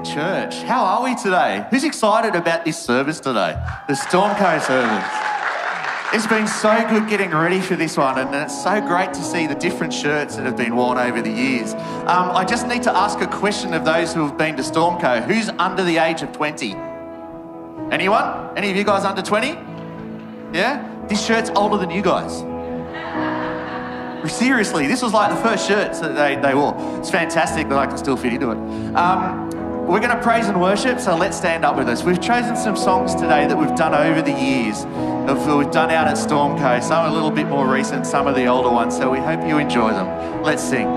Kellyville.Church. How are we today? Who's excited about this service today? The STORMCo service. It's been so good getting ready for this one, and it's so great to see the different shirts that have been worn over the years. I just need to ask a question of those who have been to STORMCo. Who's under the age of 20? Anyone? Any of you guys under 20? Yeah? This shirt's older than you guys. Seriously, this was like the first shirts that they wore. It's fantastic that I can still fit into it. We're going to praise and worship, so let's stand up with us. We've chosen some songs today that we've done over the years, we've done out at STORMCo, some a little bit more recent, some of the older ones, so we hope you enjoy them. Let's sing.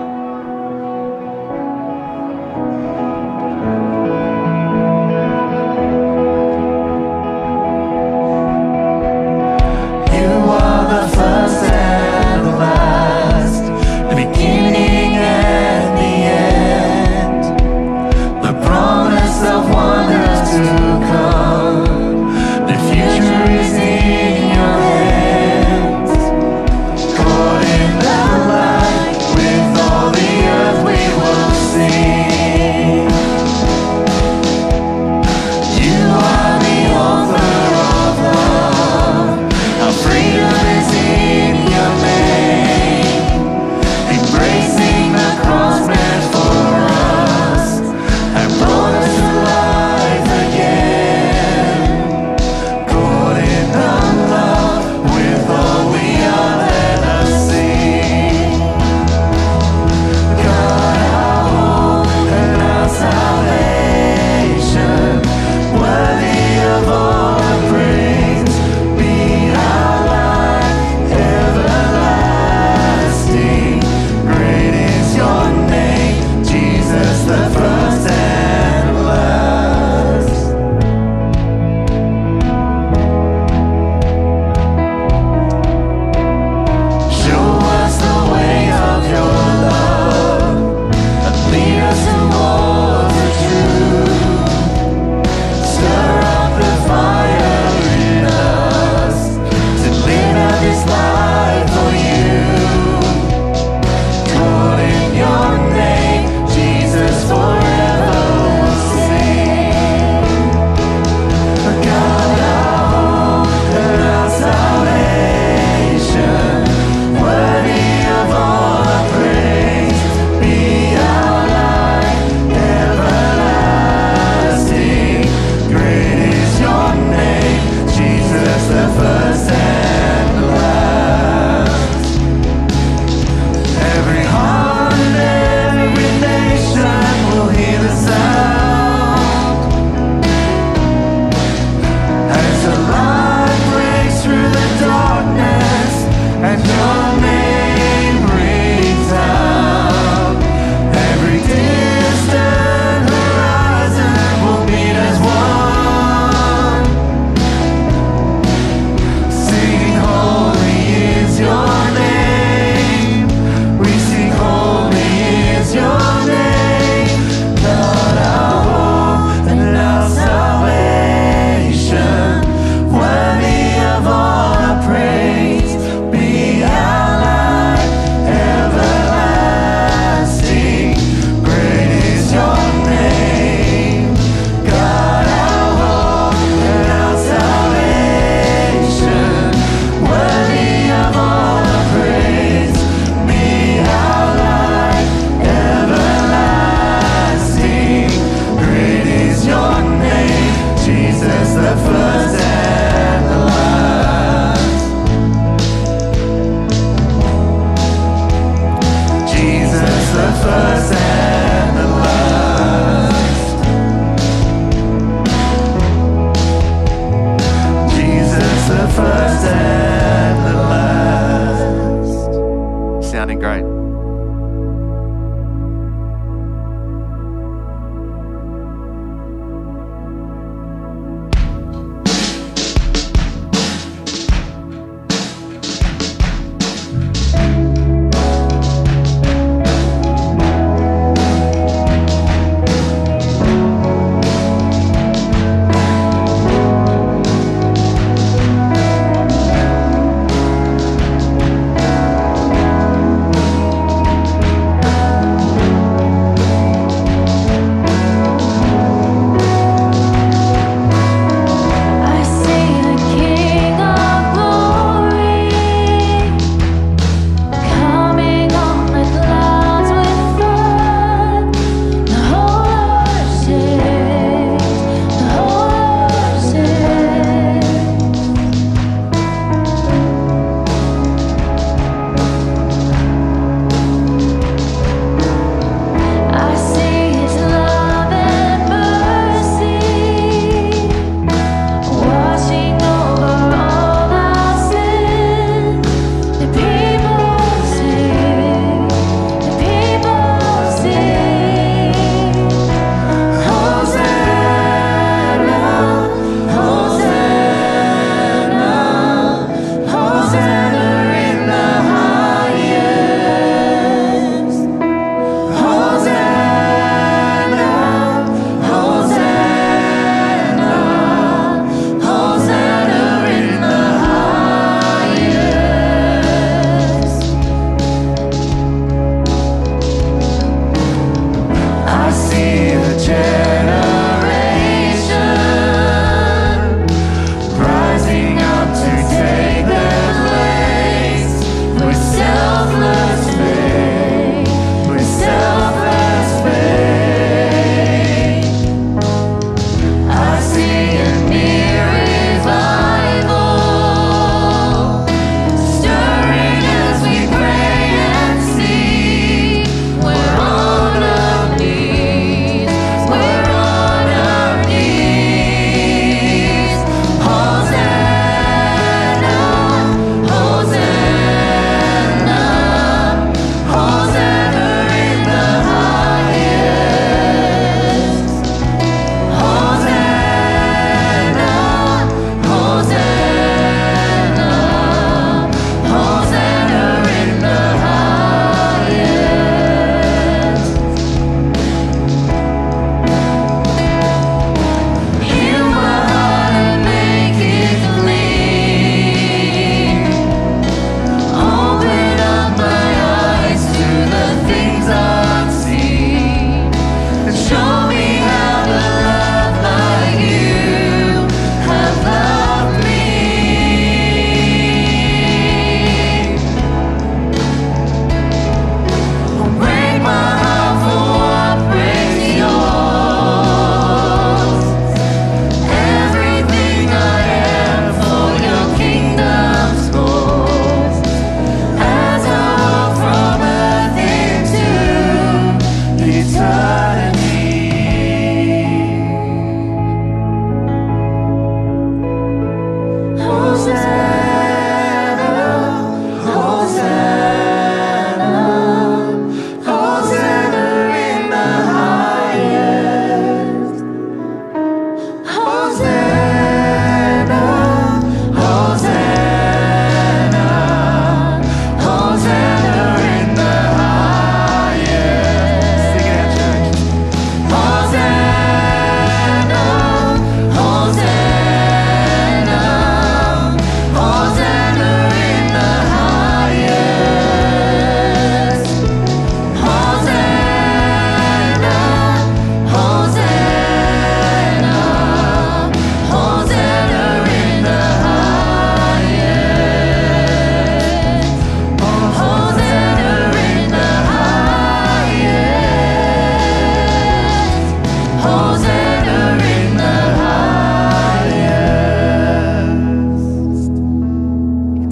All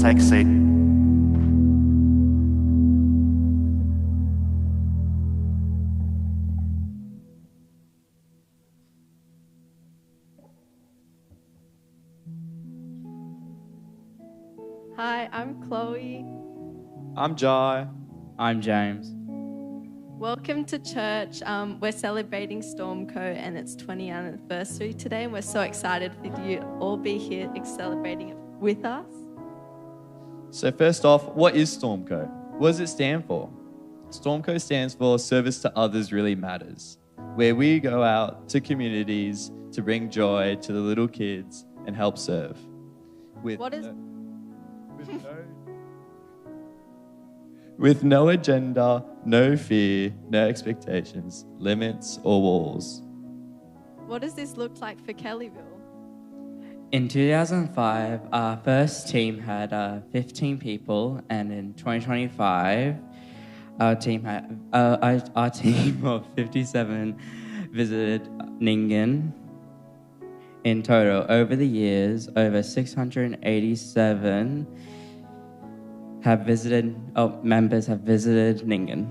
take a seat. Hi, I'm Chloe. I'm Jai. I'm James. Welcome to church. We're celebrating STORMCo and its 20th anniversary today, and we're so excited for you to all be here celebrating it with us. So first off, what is STORMCo? What does it stand for? STORMCo stands for Service to Others Really Matters, where we go out to communities to bring joy to the little kids and help serve. With no agenda, no fear, no expectations, limits or walls. What does this look like for Kellyville? In 2005, our first team had 15 people, and in 2025, our team of 57 visited Nyngan. In total, over the years, over 687 members have visited Nyngan.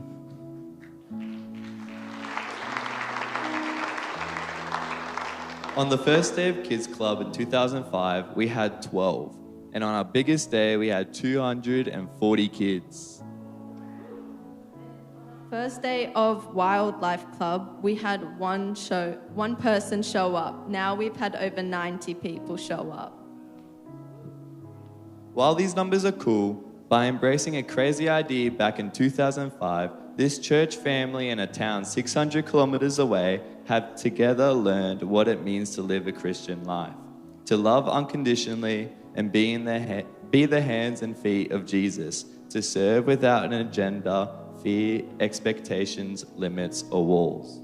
On the first day of Kids Club in 2005, we had 12. And on our biggest day, we had 240 kids. First day of Wildlife Club, we had one person show up. Now we've had over 90 people show up. While these numbers are cool, by embracing a crazy idea back in 2005, this church family in a town 600 kilometers away have together learned what it means to live a Christian life, to love unconditionally and be the hands and feet of Jesus, to serve without an agenda, fear, expectations, limits, or walls.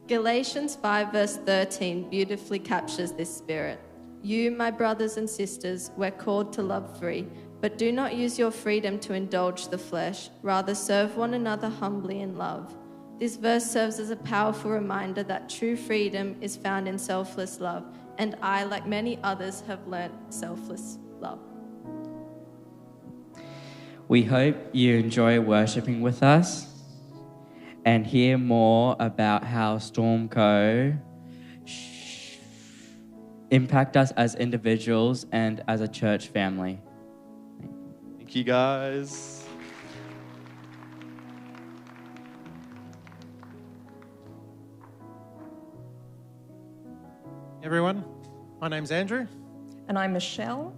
Galatians 5 verse 13 beautifully captures this spirit. You, my brothers and sisters, we're called to love free, but do not use your freedom to indulge the flesh. Rather, serve one another humbly in love. This verse serves as a powerful reminder that true freedom is found in selfless love, and I, like many others, have learnt selfless love. We hope you enjoy worshiping with us and hear more about how STORMCo impact us as individuals and as a church family. Thank you, guys. Everyone, my name's Andrew. And I'm Michelle.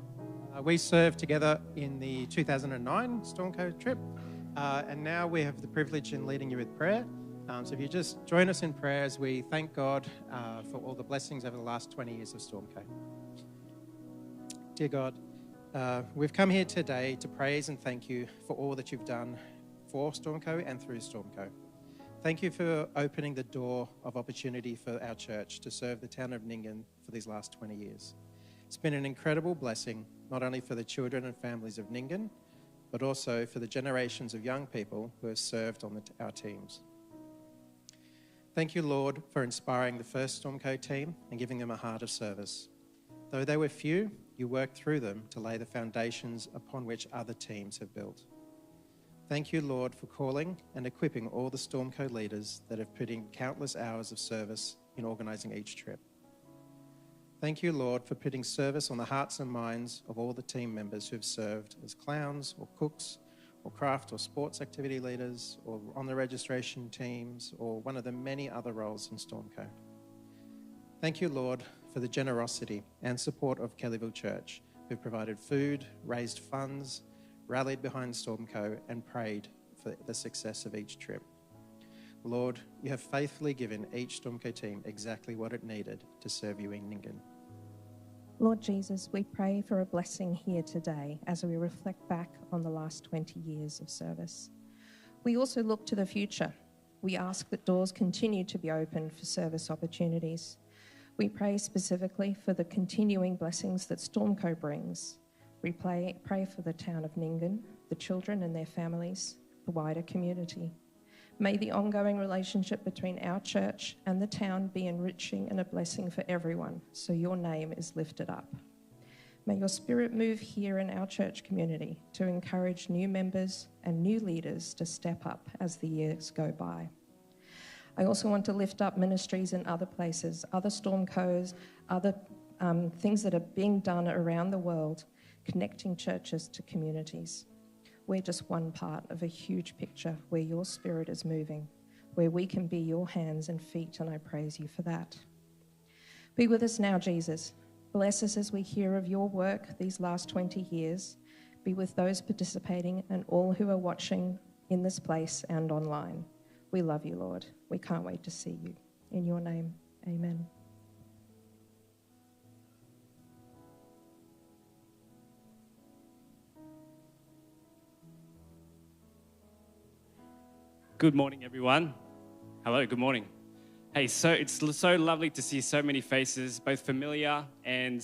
We served together in the 2009 STORMCo trip, and now we have the privilege in leading you with prayer. So if you just join us in prayer as we thank God for all the blessings over the last 20 years of STORMCo. Dear God, we've come here today to praise and thank you for all that you've done for STORMCo and through STORMCo. Thank you for opening the door of opportunity for our church to serve the town of Nyngan for these last 20 years. It's been an incredible blessing, not only for the children and families of Nyngan, but also for the generations of young people who have served on our teams. Thank you, Lord, for inspiring the first STORMCo team and giving them a heart of service. Though they were few, you worked through them to lay the foundations upon which other teams have built. Thank you, Lord, for calling and equipping all the STORMCo leaders that have put in countless hours of service in organising each trip. Thank you, Lord, for putting service on the hearts and minds of all the team members who have served as clowns or cooks or craft or sports activity leaders or on the registration teams or one of the many other roles in STORMCo. Thank you, Lord, for the generosity and support of Kellyville.Church, who've provided food, raised funds, rallied behind STORMCo and prayed for the success of each trip. Lord, you have faithfully given each STORMCo team exactly what it needed to serve you in Nyngan. Lord Jesus, we pray for a blessing here today as we reflect back on the last 20 years of service. We also look to the future. We ask that doors continue to be opened for service opportunities. We pray specifically for the continuing blessings that STORMCo brings. We pray for the town of Nyngan, the children and their families, the wider community. May the ongoing relationship between our church and the town be enriching and a blessing for everyone, so your name is lifted up. May your Spirit move here in our church community to encourage new members and new leaders to step up as the years go by. I also want to lift up ministries in other places, other STORMCos, other things that are being done around the world, connecting churches to communities. We're just one part of a huge picture where your Spirit is moving, where we can be your hands and feet, and I praise you for that. Be with us now, Jesus. Bless us as we hear of your work these last 20 years. Be with those participating and all who are watching in this place and online. We love you, Lord. We can't wait to see you. In your name, amen. Good morning, everyone. Hello, good morning. Hey, so it's so lovely to see so many faces, both familiar and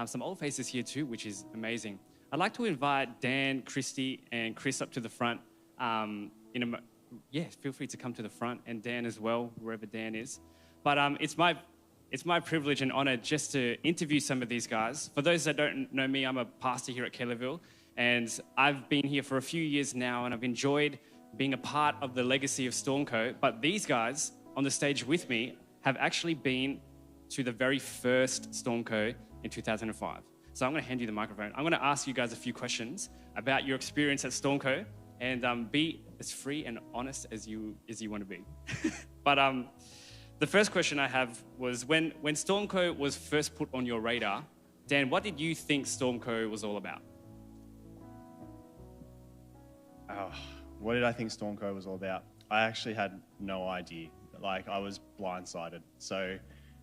some old faces here too, which is amazing. I'd like to invite Dan, Christy, and Chris up to the front. Feel free to come to the front, and Dan as well, wherever Dan is. But it's my privilege and honor just to interview some of these guys. For those that don't know me, I'm a pastor here at Kellyville, and I've been here for a few years now, and I've enjoyed being a part of the legacy of STORMCo. But these guys on the stage with me have actually been to the very first STORMCo in 2005. So I'm going to hand you the microphone. I'm going to ask you guys a few questions about your experience at STORMCo, and be as free and honest as you want to be. But the first question I have was, when STORMCo was first put on your radar, Dan, what did you think STORMCo was all about? What did I think STORMCo was all about? I actually had no idea. Like, I was blindsided. So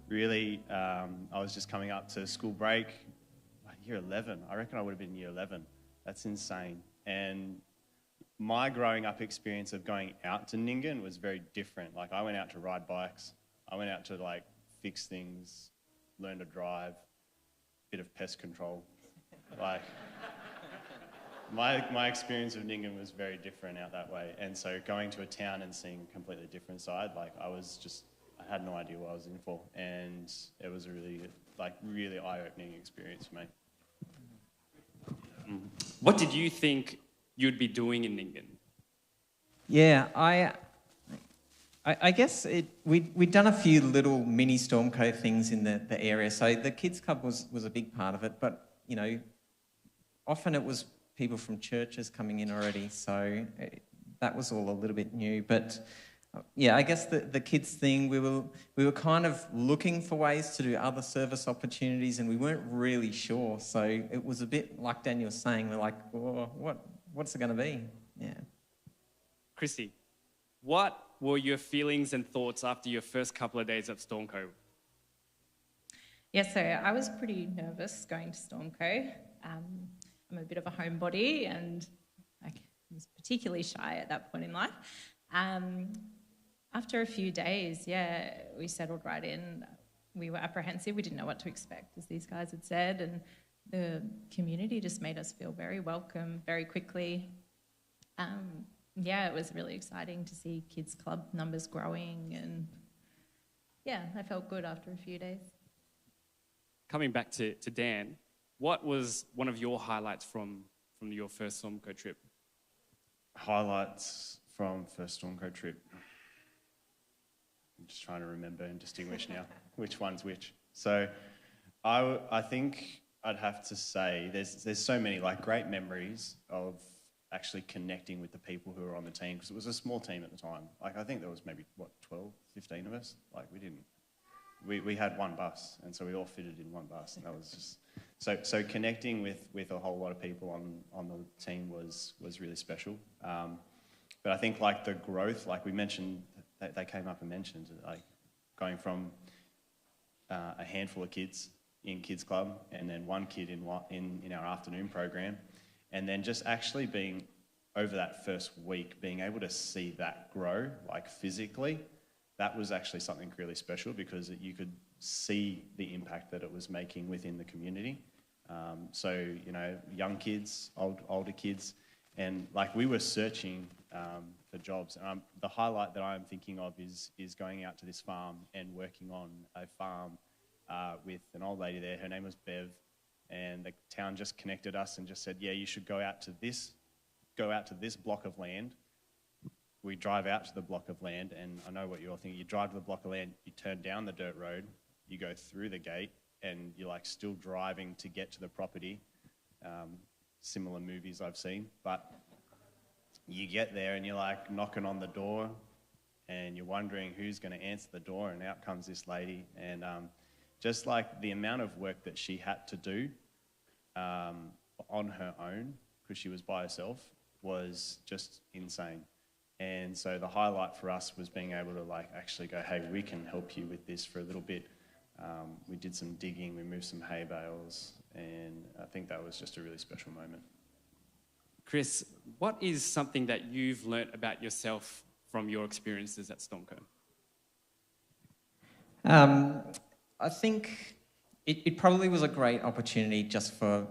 really, I was just coming up to school break, year 11. I reckon I would have been year 11. That's insane. And my growing up experience of going out to Nyngan was very different. Like, I went out to ride bikes. I went out to, like, fix things, learn to drive, bit of pest control. Like, my experience of Nyngan was very different out that way. And so going to a town and seeing a completely different side, like, I had no idea what I was in for. And it was a really eye-opening experience for me. What did you think you'd be doing in Nyngan? Yeah, I guess we'd done a few little mini STORMCo things in the area. So the kids club was a big part of it, but, you know, often it was people from churches coming in already, so that was all a little bit new. But yeah, I guess the kids thing, we were kind of looking for ways to do other service opportunities, and we weren't really sure. So it was a bit like Daniel was saying, we're like, oh, what's it going to be? Yeah. Christy, what were your feelings and thoughts after your first couple of days at STORMCo? Yeah, so I was pretty nervous going to STORMCo. I'm a bit of a homebody, and I was particularly shy at that point in life. After a few days, yeah, we settled right in. We were apprehensive. We didn't know what to expect, as these guys had said, and the community just made us feel very welcome very quickly. Yeah, it was really exciting to see kids' club numbers growing, and yeah, I felt good after a few days. Coming back to Dan, what was one of your highlights from your first STORMCo trip? Highlights from first STORMCo trip. I'm just trying to remember and distinguish now which one's which. So I think I'd have to say there's so many like great memories of actually connecting with the people who were on the team, because it was a small team at the time. Like, I think there was maybe 12, 15 of us. Like, we had one bus, and so we all fitted in one bus, and that was just so connecting with a whole lot of people on the team was really special. But I think like the growth, like we mentioned, they came up and mentioned, like going from a handful of kids in kids club, and then one kid in our afternoon program, and then just actually being over that first week, being able to see that grow like physically. That was actually something really special, because you could see the impact that it was making within the community. So, you know, young kids, older kids, and like we were searching for jobs. And the highlight that I'm thinking of is going out to this farm and working on a farm with an old lady there. Her name was Bev, and the town just connected us and just said, yeah, you should go out to this block of land. We drive out to the block of land, and I know what you're thinking. You drive to the block of land, you turn down the dirt road, you go through the gate, and you're like still driving to get to the property. Similar movies I've seen, but you get there and you're like knocking on the door and you're wondering who's going to answer the door, and out comes this lady, and just like the amount of work that she had to do on her own because she was by herself was just insane. And so the highlight for us was being able to like actually go, hey, we can help you with this for a little bit. We did some digging, we moved some hay bales, and I think that was just a really special moment. Chris, what is something that you've learnt about yourself from your experiences at STORMCo? I think it probably was a great opportunity just for,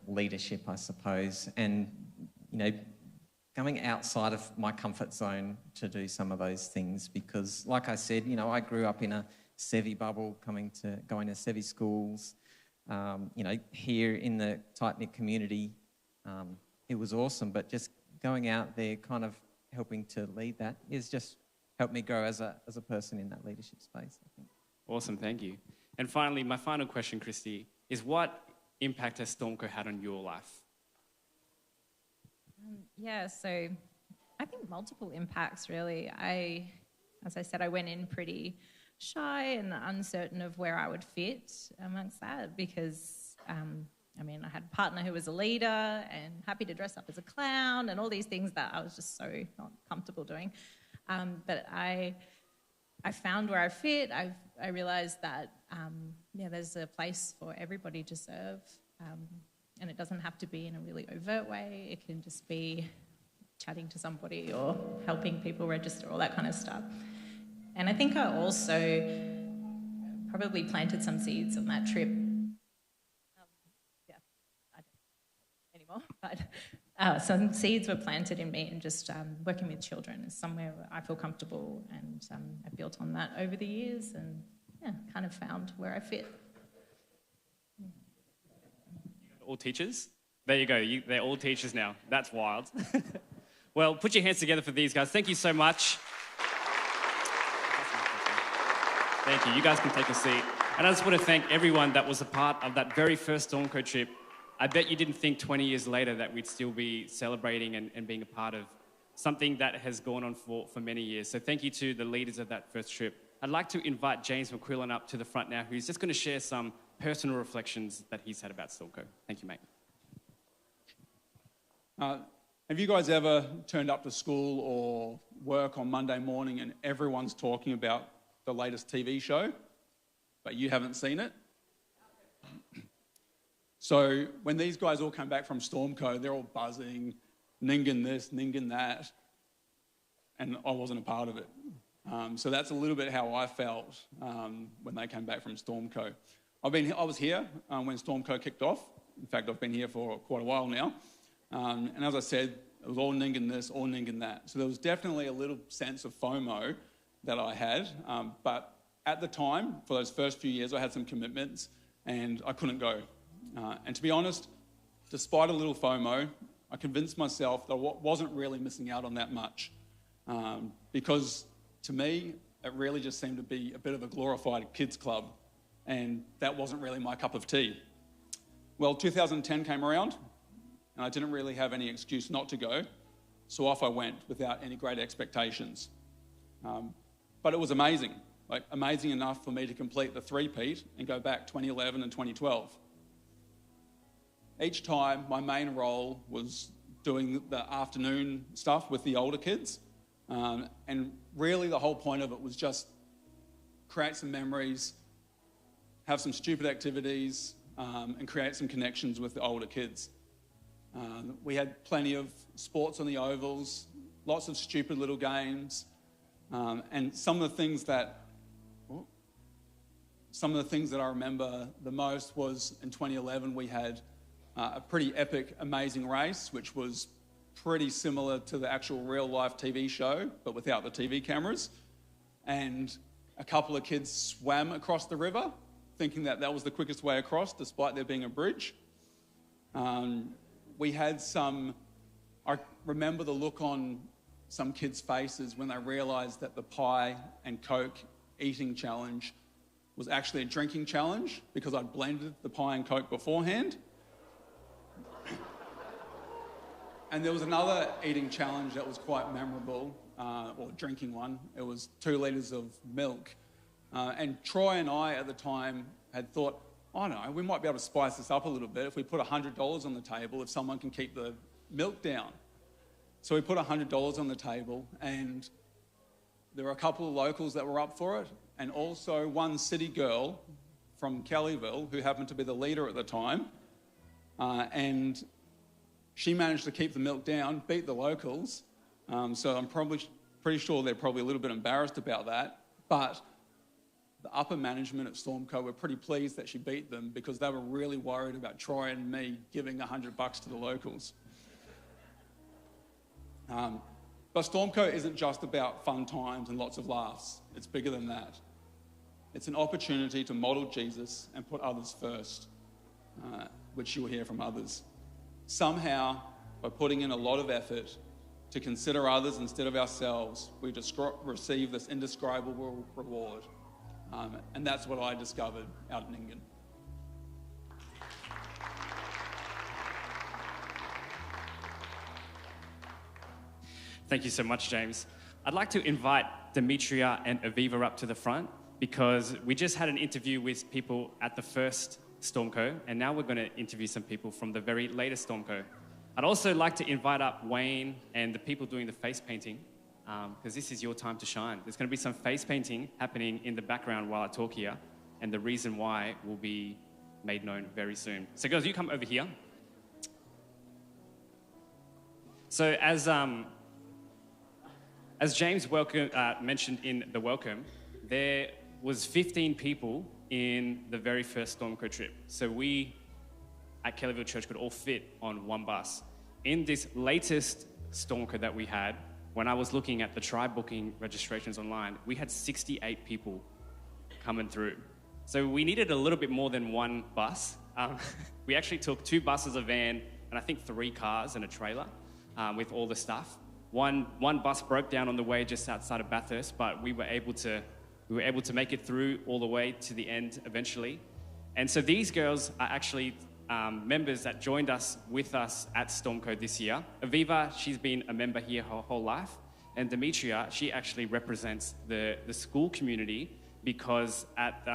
leadership, I suppose, and, going outside of my comfort zone to do some of those things because, like I said, I grew up in a Sevi bubble, going to Sevi schools, here in the tight-knit community. It was awesome, but just going out there kind of helping to lead that has just helped me grow as a person in that leadership space, I think. Awesome, thank you. And finally, my final question, Christy, is what impact has STORMCo had on your life? So I think multiple impacts, really. As I said, I went in pretty shy and uncertain of where I would fit amongst that because, I had a partner who was a leader and happy to dress up as a clown and all these things that I was just so not comfortable doing. But I found where I fit. I realised that, there's a place for everybody to serve. And it doesn't have to be in a really overt way. It can just be chatting to somebody or helping people register, all that kind of stuff. And I think I also probably planted some seeds on that trip. I don't anymore, but some seeds were planted in me, and just working with children is somewhere where I feel comfortable, and I built on that over the years and kind of found where I fit. All teachers? There you go. They're all teachers now. That's wild. Well, put your hands together for these guys. Thank you so much. Thank you. You guys can take a seat. And I just want to thank everyone that was a part of that very first STORMCo trip. I bet you didn't think 20 years later that we'd still be celebrating and being a part of something that has gone on for many years. So thank you to the leaders of that first trip. I'd like to invite James McQuillan up to the front now, who's just going to share some personal reflections that he's had about STORMCo. Thank you, mate. Have you guys ever turned up to school or work on Monday morning and everyone's talking about the latest TV show, but you haven't seen it? So when these guys all come back from STORMCo, they're all buzzing, ninging this, ninging that, and I wasn't a part of it. So that's a little bit how I felt when they came back from STORMCo. I was here when STORMCo kicked off. In fact, I've been here for quite a while now. And as I said, it was all ninging this, all ninging that. So there was definitely a little sense of FOMO that I had. But at the time, for those first few years, I had some commitments and I couldn't go. And to be honest, despite a little FOMO, I convinced myself that I wasn't really missing out on that much. Because to me, it really just seemed to be a bit of a glorified kids club. And that wasn't really my cup of tea. Well, 2010 came around, and I didn't really have any excuse not to go, so off I went without any great expectations. But it was amazing, amazing enough for me to complete the three-peat and go back 2011 and 2012. Each time, my main role was doing the afternoon stuff with the older kids, and really the whole point of it was just create some memories, have some stupid activities, and create some connections with the older kids. We had plenty of sports on the ovals, lots of stupid little games, and some of the things that I remember the most was in 2011 we had a pretty epic, amazing race, which was pretty similar to the actual real-life TV show, but without the TV cameras. And a couple of kids swam across the river thinking that that was the quickest way across, despite there being a bridge. We had I remember the look on some kids' faces when they realised that the pie and Coke eating challenge was actually a drinking challenge because I'd blended the pie and Coke beforehand. And there was another eating challenge that was quite memorable, or drinking one. It was 2 litres of milk. And Troy and I at the time had thought, oh no, we might be able to spice this up a little bit if we put $100 on the table if someone can keep the milk down. So we put $100 on the table, and there were a couple of locals that were up for it, and also one city girl from Kellyville who happened to be the leader at the time. And she managed to keep the milk down, beat the locals. So I'm pretty sure they're probably a little bit embarrassed about that. But the upper management at STORMCo were pretty pleased that she beat them because they were really worried about Troy and me giving $100 to the locals. But STORMCo isn't just about fun times and lots of laughs. It's bigger than that. It's an opportunity to model Jesus and put others first, which you'll hear from others. Somehow, by putting in a lot of effort to consider others instead of ourselves, we receive this indescribable reward. And that's what I discovered out in Ningen. Thank you so much, James. I'd like to invite Demetria and Aviva up to the front because we just had an interview with people at the first STORMCo, and now we're going to interview some people from the very latest STORMCo. I'd also like to invite up Wayne and the people doing the face painting because this is your time to shine. There's going to be some face painting happening in the background while I talk here, and the reason why will be made known very soon. So girls, you come over here. So as James mentioned in the welcome, there was 15 people in the very first STORMCo trip. So we at Kellyville.Church could all fit on one bus. In this latest STORMCo that we had, when I was looking at the tribe booking registrations online, we had 68 people coming through. So we needed a little bit more than one bus. We actually took 2 buses, a van, and I think 3 cars and a trailer with all the stuff. One bus broke down on the way just outside of Bathurst, but we were able to make it through all the way to the end eventually. And so these girls are actually members that joined us with us at STORMCo this year. Aviva, she's been a member here her whole life. And Demetria, she actually represents the school community because at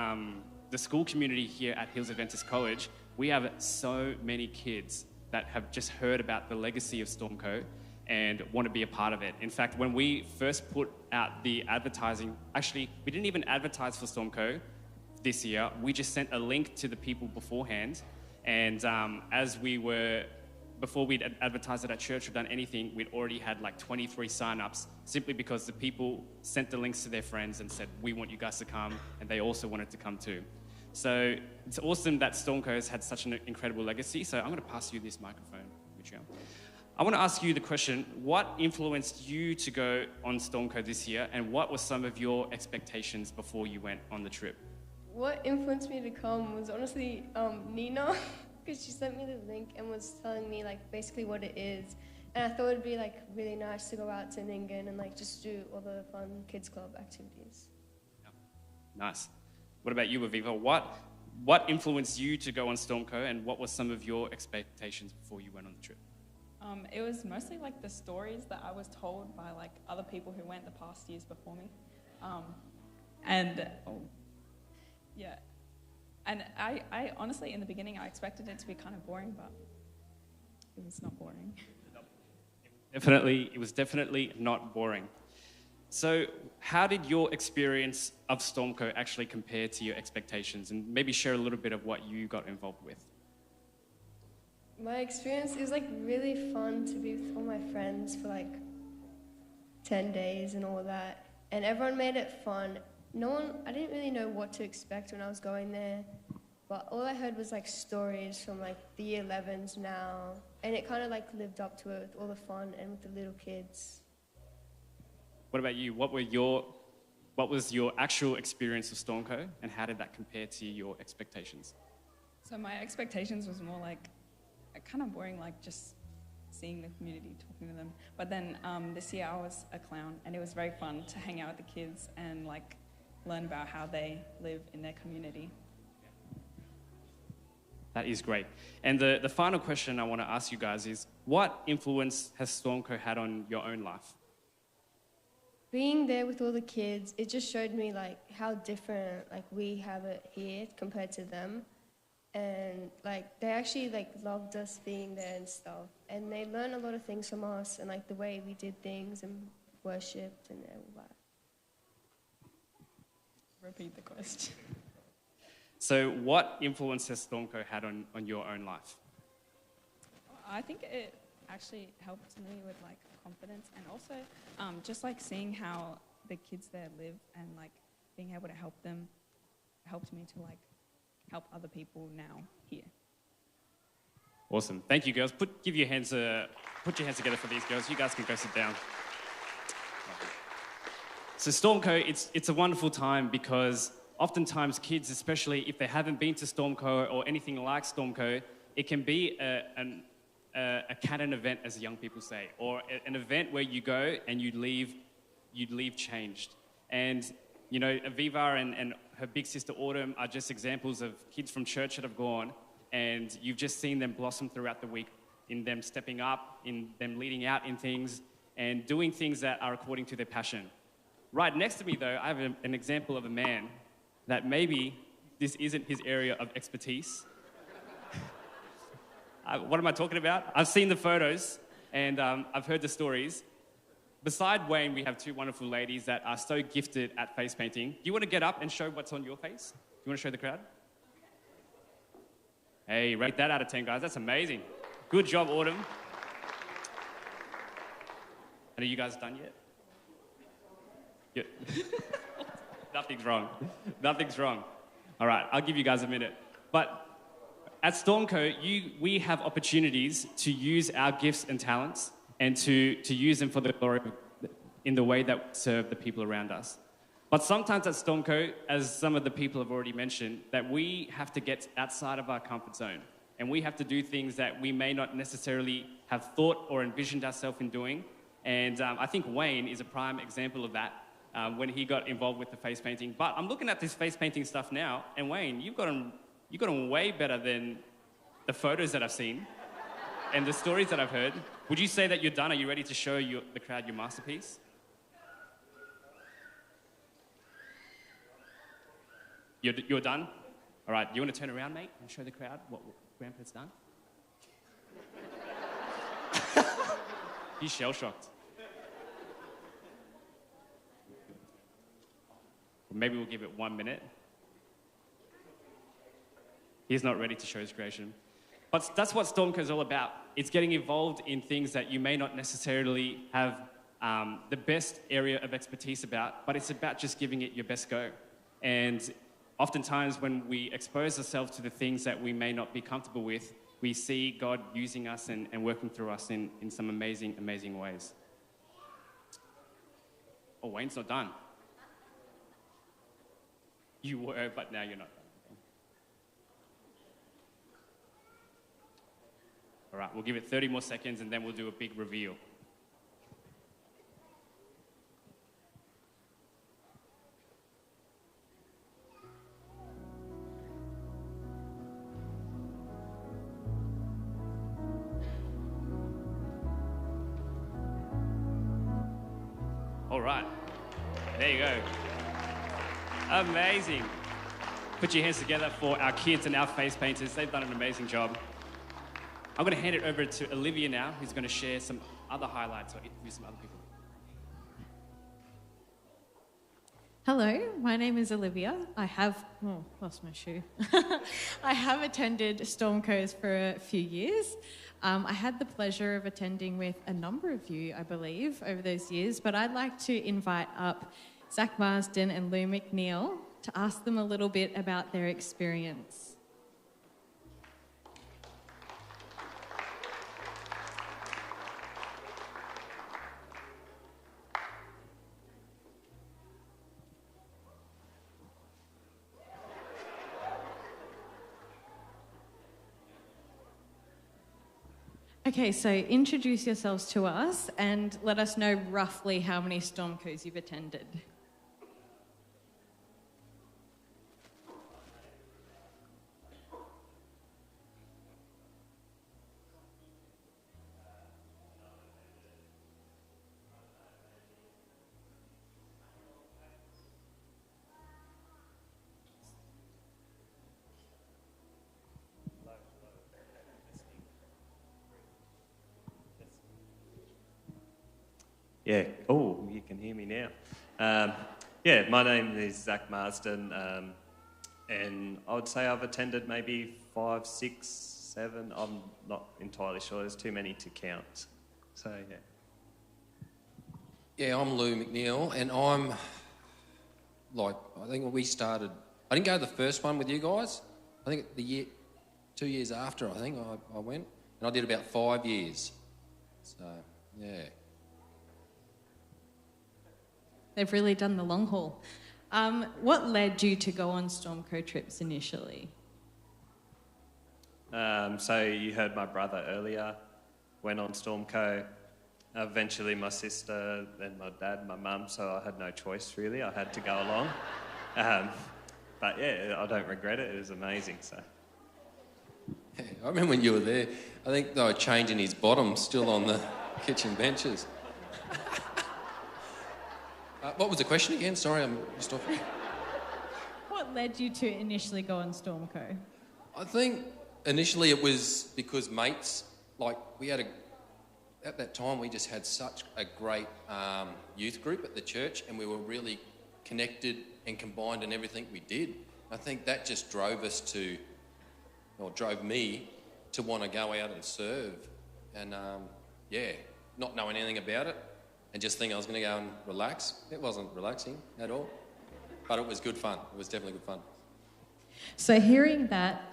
the school community here at Hills Adventist College, we have so many kids that have just heard about the legacy of STORMCo and want to be a part of it. In fact, when we first put out the advertising, actually, we didn't even advertise for STORMCo this year. We just sent a link to the people beforehand. And before we'd advertised it at church or done anything, we'd already had like 23 sign-ups simply because the people sent the links to their friends and said, we want you guys to come, and they also wanted to come too. So it's awesome that STORMCo has had such an incredible legacy. So I'm going to pass you this microphone, Demetria. I want to ask you the question, what influenced you to go on STORMCo this year, and what were some of your expectations before you went on the trip? What influenced me to come was honestly Nina, because she sent me the link and was telling me like basically what it is. And I thought it'd be like really nice to go out to Ningen and like just do all the fun kids club activities. Yeah. Nice. What about you, Aviva? What influenced you to go on STORMCo, and what were some of your expectations before you went on the trip? It was mostly like the stories that I was told by like other people who went the past years before me. Yeah. And I honestly, in the beginning, I expected it to be kind of boring, but it was not boring. It was definitely not boring. So how did your experience of STORMCo actually compare to your expectations? And maybe share a little bit of what you got involved with. My experience, it was like really fun to be with all my friends for like 10 days and all that. And everyone made it fun. I didn't really know what to expect when I was going there. But all I heard was like stories from like the year 11s now. And it kind of like lived up to it with all the fun and with the little kids. What about you? What were your what was your actual experience of STORMCo, and how did that compare to your expectations? So my expectations was more like kind of boring, like just seeing the community, talking to them. But then this year I was a clown, and it was very fun to hang out with the kids and like learn about how they live in their community. That is great. And the final question I want to ask you guys is, what influence has STORMCo had on your own life? Being there with all the kids, it just showed me like how different like we have it here compared to them. And like they actually like loved us being there and stuff. And they learned a lot of things from us and like the way we did things and worshipped and all that. Repeat the question. So what influence has STORMCo had on your own life? I think it actually helped me with like confidence, and also just like seeing how the kids there live and like being able to help them helped me to like help other people now here. Awesome. Thank you, girls. Put your hands together for these girls. You guys can go sit down. So STORMCo, it's a wonderful time because oftentimes kids, especially if they haven't been to STORMCo or anything like STORMCo, it can be a canon event, as young people say, or an event where you go and you leave changed. And you know, Aviva and her big sister Autumn are just examples of kids from church that have gone, and you've just seen them blossom throughout the week, in them stepping up, in them leading out in things, and doing things that are according to their passion. Right next to me, though, I have an example of a man that maybe this isn't his area of expertise. What am I talking about? I've seen the photos, and I've heard the stories. Beside Wayne, we have two wonderful ladies that are so gifted at face painting. Do you want to get up and show what's on your face? Do you want to show the crowd? Hey, rate that out of 10, guys. That's amazing. Good job, Autumn. And are you guys done yet? Yeah. Nothing's wrong. Nothing's wrong. All right, I'll give you guys a minute. But at STORMCo, we have opportunities to use our gifts and talents and to use them for the glory in the way that we serve the people around us. But sometimes at STORMCo, as some of the people have already mentioned, that we have to get outside of our comfort zone. And we have to do things that we may not necessarily have thought or envisioned ourselves in doing. And I think Wayne is a prime example of that when he got involved with the face painting. But I'm looking at this face painting stuff now, and Wayne, you've got them way better than the photos that I've seen and the stories that I've heard. Would you say that you're done? Are you ready to show the crowd your masterpiece? You're done? All right, you want to turn around, mate, and show the crowd what Grandpa's done? He's shell-shocked. Maybe we'll give it 1 minute. He's not ready to show his creation. But that's what STORMCo is all about. It's getting involved in things that you may not necessarily have the best area of expertise about, but it's about just giving it your best go. And oftentimes when we expose ourselves to the things that we may not be comfortable with, we see God using us and working through us in some amazing, amazing ways. Oh, Wayne's not done. You were, but now you're not done. All right, we'll give it 30 more seconds and then we'll do a big reveal. All right, there you go. Amazing. Put your hands together for our kids and our face painters. They've done an amazing job. I'm going to hand it over to Olivia now, who's going to share some other highlights or interview some other people. Hello, my name is Olivia. I have, lost my shoe. I have attended STORMCo's for a few years. I had the pleasure of attending with a number of you, I believe, over those years, but I'd like to invite up Zach Marsden and Lou McNeil to ask them a little bit about their experience. Okay, so introduce yourselves to us and let us know roughly how many STORMCos you've attended. Yeah. Oh, you can hear me now. Yeah, my name is Zach Marsden, and I would say I've attended maybe 5, 6, 7. I'm not entirely sure. There's too many to count. So, yeah. Yeah, I'm Lou McNeil, and I think when we started, I didn't go to the first one with you guys. I think 2 years after, I think I went, and I did about 5 years. So, yeah. They've really done the long haul. What led you to go on STORMCo trips initially? So you heard my brother earlier, went on STORMCo. Eventually my sister, then my dad, my mum, so I had no choice really. I had to go along. But yeah, I don't regret it. It was amazing. So. Yeah, I remember when you were there, I think they were changing his bottom still on the kitchen benches. What was the question again? Sorry, I'm stopping. What led you to initially go on STORMCo? I think initially it was because mates, at that time we just had such a great youth group at the church, and we were really connected and combined in everything we did. I think that just drove me to want to go out and serve. And not knowing anything about it, and just think I was going to go and relax. It wasn't relaxing at all, but it was good fun. It was definitely good fun. So hearing that,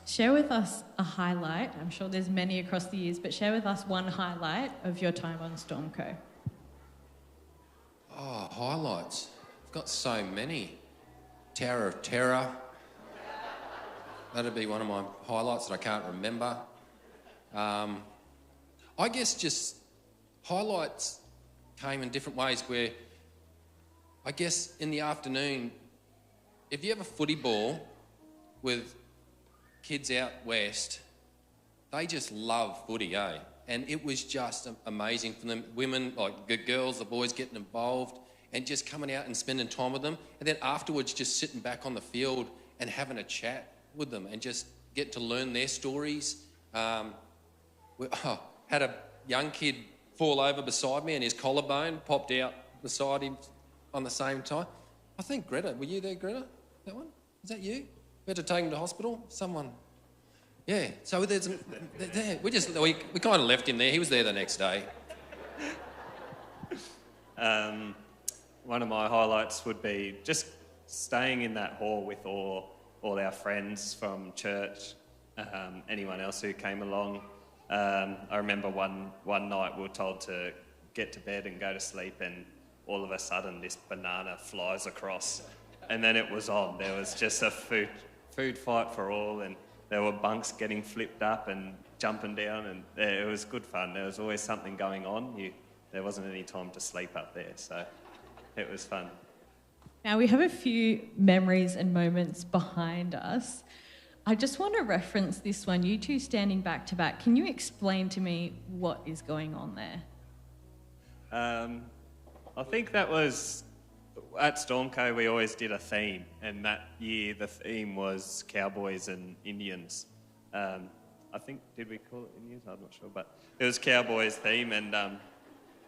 share with us a highlight. I'm sure there's many across the years, but share with us one highlight of your time on STORMCo. Oh, highlights. I've got so many. Tower of Terror. That'd be one of my highlights that I can't remember. I guess just highlights came in different ways where, I guess in the afternoon, if you have a footy ball with kids out west, they just love footy, eh? And it was just amazing for them. Women, like the girls, the boys getting involved and just coming out and spending time with them. And then afterwards just sitting back on the field and having a chat with them and just get to learn their stories. Had a young kid fall over beside me and his collarbone popped out beside him on the same time. I think Greta, were you there, Greta? That one? Was that you? We had to take him to hospital? Someone. Yeah, so we kind of left him there. He was there the next day. One of my highlights would be just staying in that hall with all our friends from church, anyone else who came along. I remember one night we were told to get to bed and go to sleep, and all of a sudden this banana flies across, and then it was on. There was just a food fight for all, and there were bunks getting flipped up and jumping down, and it was good fun. There was always something going on. There wasn't any time to sleep up there, so it was fun. Now we have a few memories and moments behind us. I just want to reference this one. You two standing back to back. Can you explain to me what is going on there? I think that was at STORMCo. We always did a theme, and that year the theme was cowboys and Indians. I think, did we call it Indians? I'm not sure, but it was cowboys theme, and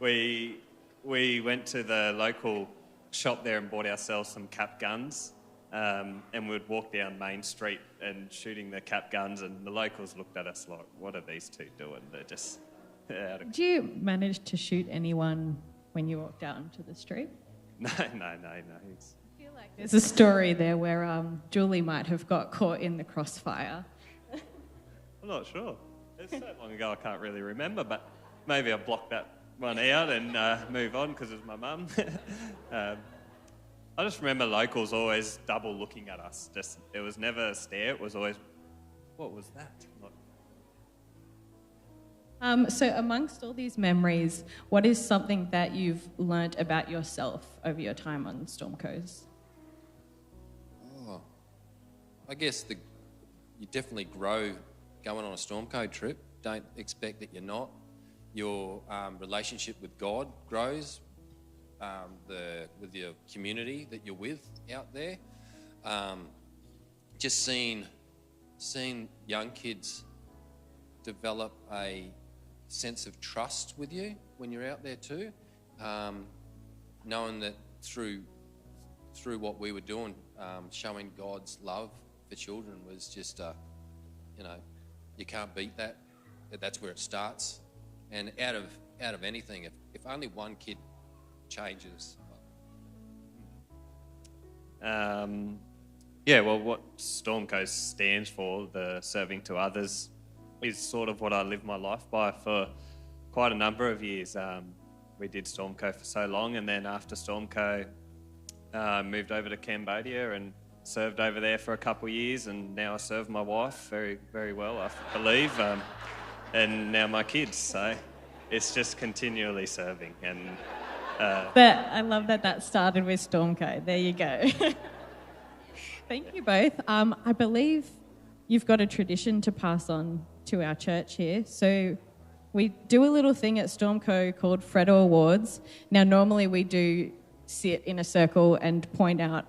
we went to the local shop there and bought ourselves some cap guns. And we'd walk down Main Street and shooting the cap guns, and the locals looked at us like, what are these two doing? They're just out of... Did you manage to shoot anyone when you walked out into the street? No. I feel like there's a story there where Julie might have got caught in the crossfire. I'm not sure. It's so long ago I can't really remember, but maybe I blocked that one out and move on because it was my mum. I just remember locals always double looking at us. It was never a stare. It was always, what was that? So amongst all these memories, what is something that you've learnt about yourself over your time on STORMCo? Oh, I guess you definitely grow going on a STORMCo trip. Don't expect that you're not. Your relationship with God grows, with your community that you're with out there. Just seeing young kids develop a sense of trust with you when you're out there too, knowing that through what we were doing, showing God's love for children was just, you can't beat that. That's where it starts. And out of anything, if only one kid changes. Well, what STORMCo stands for, the serving to others, is sort of what I live my life by for quite a number of years. We did STORMCo for so long, and then after STORMCo, moved over to Cambodia and served over there for a couple of years, and now I serve my wife very, very well, I believe, and now my kids. So it's just continually serving. And But I love that started with STORMCo. There you go. Thank you both. I believe you've got a tradition to pass on to our church here. So we do a little thing at STORMCo called Freddo Awards. Now, normally we do sit in a circle and point out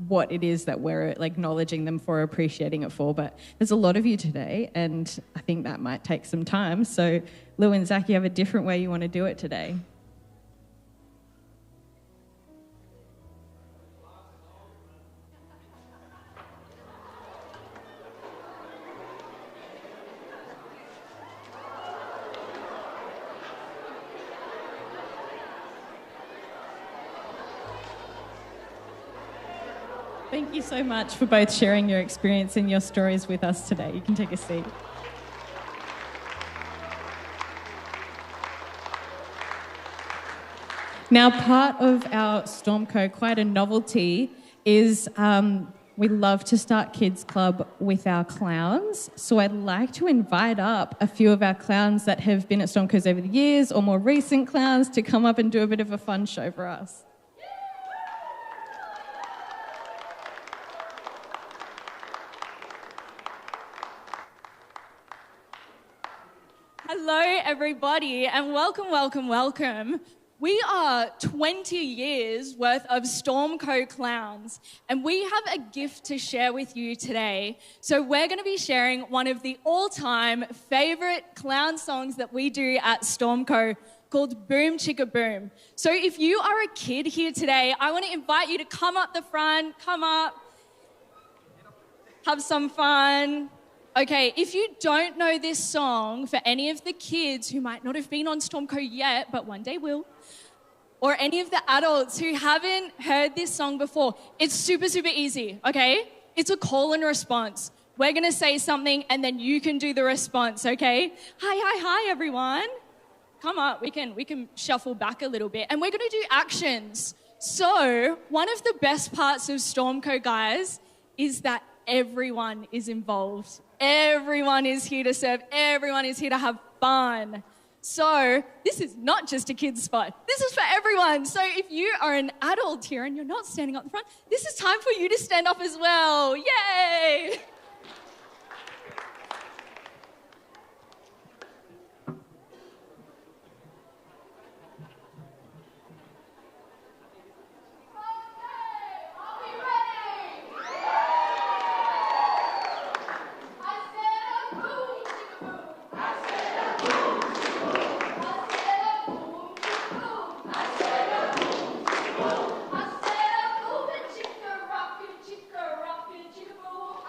what it is that we're acknowledging them for, appreciating it for, but there's a lot of you today, and I think that might take some time. So Lou and Zach, you have a different way you want to do it today. Thank you so much for both sharing your experience and your stories with us today. You can take a seat. Now, part of our STORMCo, quite a novelty, is we love to start Kids Club with our clowns. So I'd like to invite up a few of our clowns that have been at STORMCos over the years, or more recent clowns, to come up and do a bit of a fun show for us. Hello, everybody, and welcome, welcome, welcome. We are 20 years worth of STORMCo clowns, and we have a gift to share with you today. So we're going to be sharing one of the all-time favourite clown songs that we do at STORMCo called Boom Chicka Boom. So if you are a kid here today, I want to invite you to come up the front, come up, have some fun. Okay, if you don't know this song, for any of the kids who might not have been on STORMCo yet, but one day will, or any of the adults who haven't heard this song before, it's super, super easy, okay? It's a call and response. We're going to say something and then you can do the response, okay? Hi, everyone. Come up, we can shuffle back a little bit. And we're going to do actions. So one of the best parts of STORMCo, guys, is that everyone is involved. Everyone is here to serve. Everyone is here to have fun. So this is not just a kid's spot. This is for everyone. So if you are an adult here and you're not standing up the front, this is time for you to stand up as well. Yay!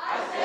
I said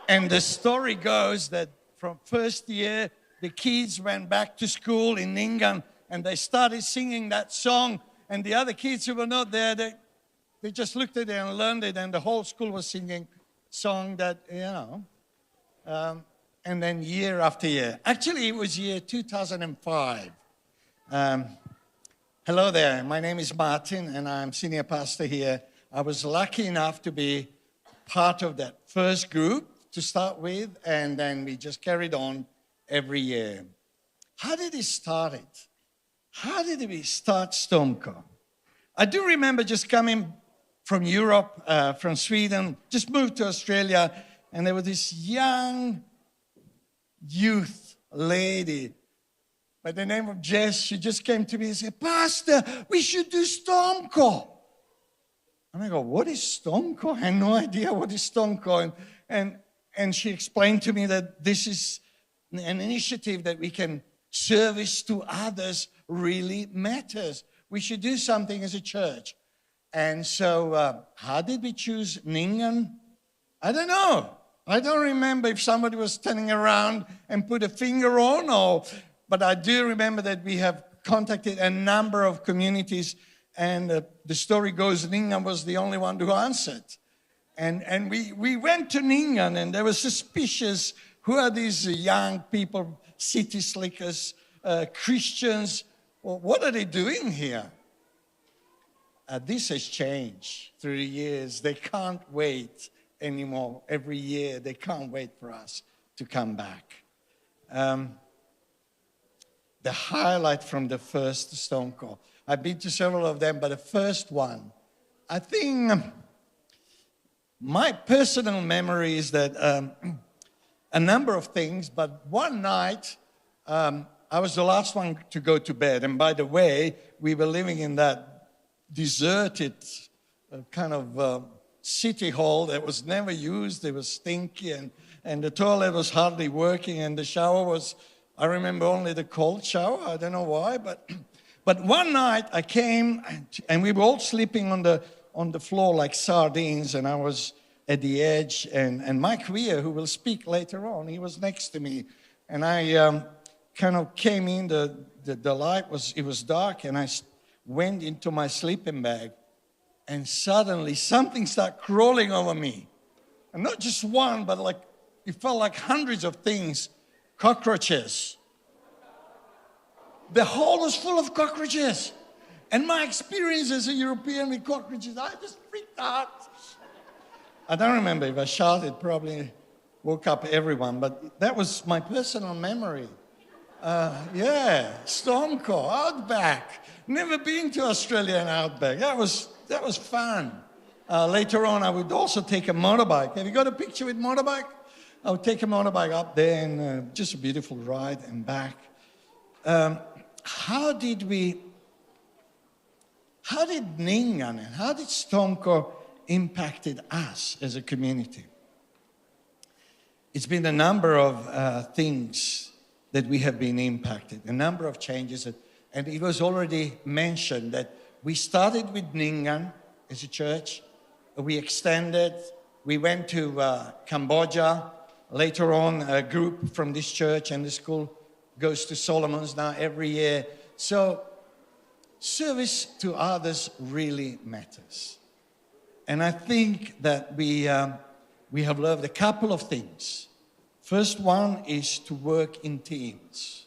And the story goes that from first year, the kids went back to school in Ningan and they started singing that song. And the other kids who were not there, they just looked at it and learned it. And the whole school was singing song that, and then year after year. Actually, it was year 2005. Hello there. My name is Martin and I'm senior pastor here. I was lucky enough to be part of that first group to start with, and then we just carried on every year. How did it start? How did we start STORMCo? I do remember just coming from Europe, from Sweden, just moved to Australia, and there was this young youth lady by the name of Jess. She just came to me and said, Pastor, we should do STORMCo. And I go, what is STORMCo? I had no idea what is STORMCo. And she explained to me that this is an initiative that we can service to others really matters. We should do something as a church. And so how did we choose Ningan? I don't know. I don't remember if somebody was turning around and put a finger on, but I do remember that we have contacted a number of communities, and the story goes Ningan was the only one who answered. And we went to Ningan, and they were suspicious. Who are these young people, city slickers, Christians? Well, what are they doing here? This has changed through the years. They can't wait anymore. Every year, they can't wait for us to come back. The highlight from the first STORMCo. I've been to several of them, but the first one, I think my personal memory is that a number of things, but one night, I was the last one to go to bed. And by the way, we were living in that deserted kind of city hall that was never used. It was stinky, and the toilet was hardly working, and the shower was, I remember only the cold shower. I don't know why, but one night I came, and we were all sleeping on the floor like sardines, and I was at the edge, and Mike Weir, who will speak later on, he was next to me, and I kind of came in, the light it was dark, and I went into my sleeping bag, and suddenly something started crawling over me, and not just one, but like, it felt like hundreds of things, cockroaches. The hall was full of cockroaches. And my experience as a European with cockroaches, I just freaked out. I don't remember if I shouted, probably woke up everyone, but that was my personal memory. STORMCo, Outback. Never been to Australia and Outback. That was fun. Later on, I would also take a motorbike. Have you got a picture with motorbike? I would take a motorbike up there, and just a beautiful ride and back. How did Ningan and how did STORMCo impacted us as a community? It's been a number of things that we have been impacted, a number of changes. And it was already mentioned that we started with Ningan as a church. We extended. We went to Cambodia. Later on, a group from this church and the school goes to Solomon's now every year. So service to others really matters. And I think that we have learned a couple of things. First one is to work in teams.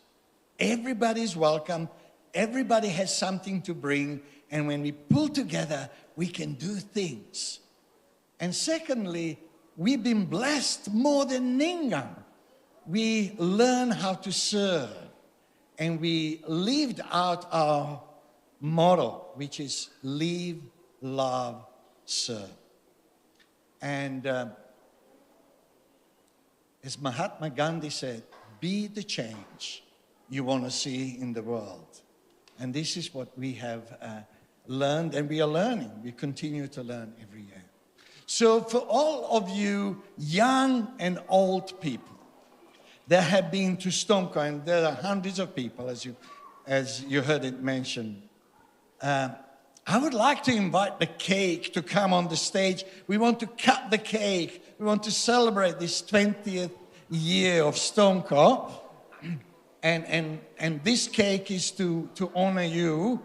Everybody's welcome. Everybody has something to bring. And when we pull together, we can do things. And secondly, we've been blessed more than Ningan. We learn how to serve. And we lived out our motto, which is live, love, serve. And as Mahatma Gandhi said, be the change you want to see in the world. And this is what we have learned, and we are learning. We continue to learn every year. So for all of you young and old people that have been to STORMCo, and there are hundreds of people, as you heard it mentioned, I would like to invite the cake to come on the stage. We want to cut the cake we want to celebrate this 20th year of STORMCo. And this cake is to honor you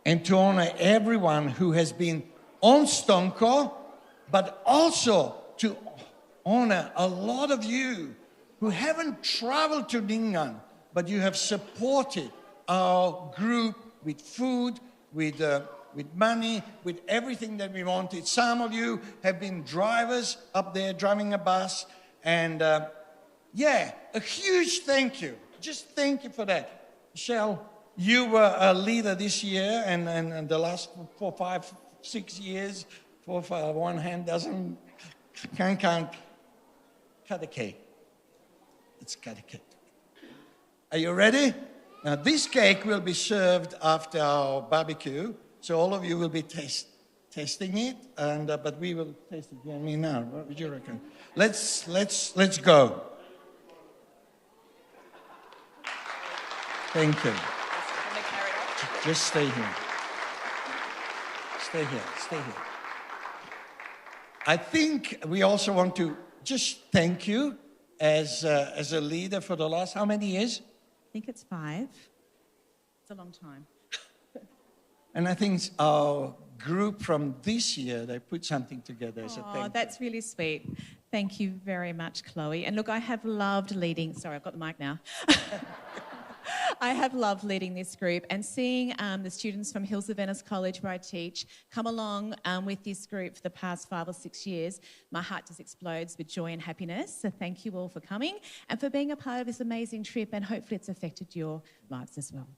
and to honor everyone who has been on STORMCo, but also to honor a lot of you who haven't traveled to Ningan, but you have supported our group with food, with money, with everything that we wanted. Some of you have been drivers up there, driving a bus, and yeah, a huge thank you. Just thank you for that. Michelle, you were a leader this year and the last 4, 5, 6 years. 4, 5, one hand can't cut a cake. Let's cut a cake. Are you ready? Now this cake will be served after our barbecue, so all of you will be testing it, and but we will taste it. You and me now. What would you reckon? Let's go. Thank you. Just stay here. Stay here. Stay here. I think we also want to just thank you as a leader for the last how many years? I think it's 5. It's a long time. And I think our group from this year, they put something together as a thank you. That's really sweet. Thank you very much, Chloe. And look, I have loved leading. Sorry, I've got the mic now. I have loved leading this group and seeing the students from Hills of Venice College, where I teach, come along with this group for the past 5 or 6 years. My heart just explodes with joy and happiness. So thank you all for coming and for being a part of this amazing trip, and hopefully it's affected your lives as well.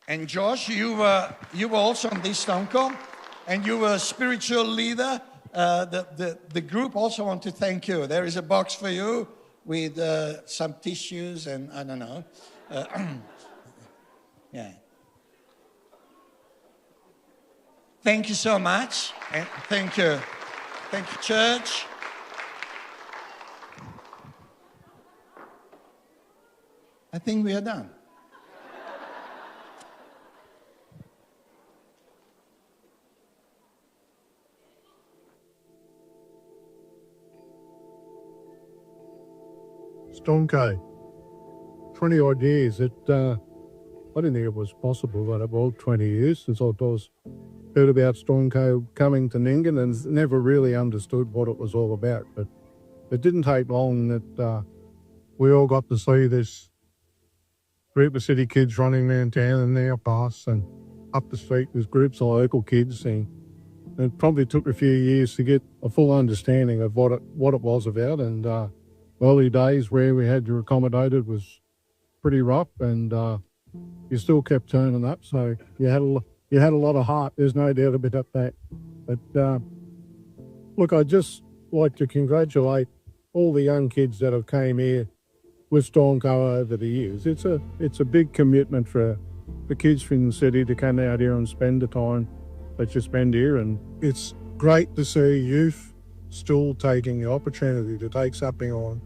And Josh, you were also on this STORMCo, and you were a spiritual leader. The group also want to thank you. There is a box for you with some tissues and I don't know. Yeah. Thank you so much. And thank you. Thank you, church. I think we are done. STORMCo, 20 odd years. I didn't think it was possible, but about 20 years since I heard about STORMCo coming to Ningan and never really understood what it was all about. But it didn't take long that we all got to see this group of city kids running around town and now past, and up the street there's groups of local kids, and it probably took a few years to get a full understanding of what it was about. And early days where we had you accommodated was pretty rough, and you still kept turning up, so you had a lot of heart. There's no doubt about that. But look, I'd just like to congratulate all the young kids that have came here with STORMCo over the years. It's a big commitment for the kids from the city to come out here and spend the time that you spend here, and it's great to see youth still taking the opportunity to take something on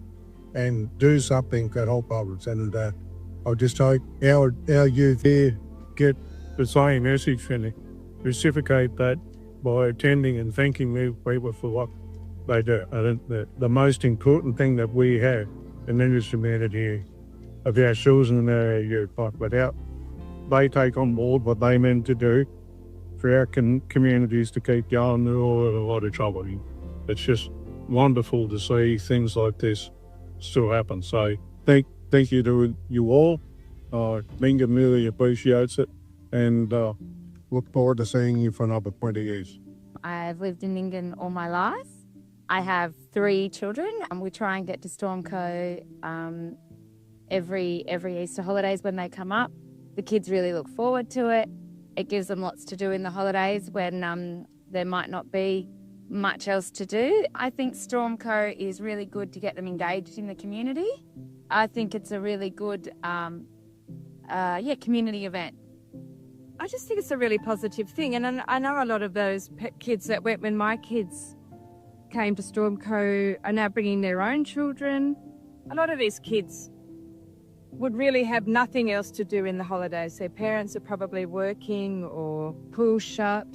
and do something that help others. And I just hope our youth here get the same message and reciprocate that by attending and thanking these people for what they do. I think the most important thing that we have in this community of our children and our youth, without they take on board what they meant to do for our communities to keep going, they're all in a lot of trouble. It's just wonderful to see things like this still happen. So thank you to you all. Ningan really appreciates it, and look forward to seeing you for another 20 years. I've lived in Ningan all my life. I have 3 children, and we try and get to STORMCo every Easter holidays when they come up. The kids really look forward to it. It gives them lots to do in the holidays when there might not be much else to do. I think STORMCo is really good to get them engaged in the community. I think it's a really good community event. I just think it's a really positive thing, and I know a lot of those kids that went when my kids came to STORMCo are now bringing their own children. A lot of these kids would really have nothing else to do in the holidays. Their parents are probably working or pool shut,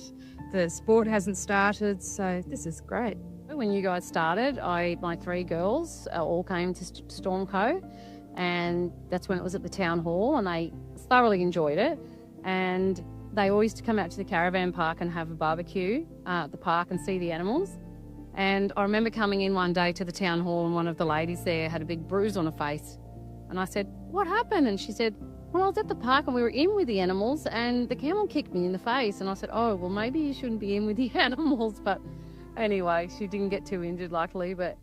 The sport hasn't started, so this is great. When you guys started, my 3 girls all came to STORMCo, and that's when it was at the town hall, and they thoroughly enjoyed it. And they always used to come out to the caravan park and have a barbecue at the park and see the animals. And I remember coming in one day to the town hall, and one of the ladies there had a big bruise on her face. And I said, "What happened?" And she said, "Well, I was at the park and we were in with the animals and the camel kicked me in the face." And I said, "Oh, well, maybe you shouldn't be in with the animals." But anyway, she didn't get too injured, luckily. But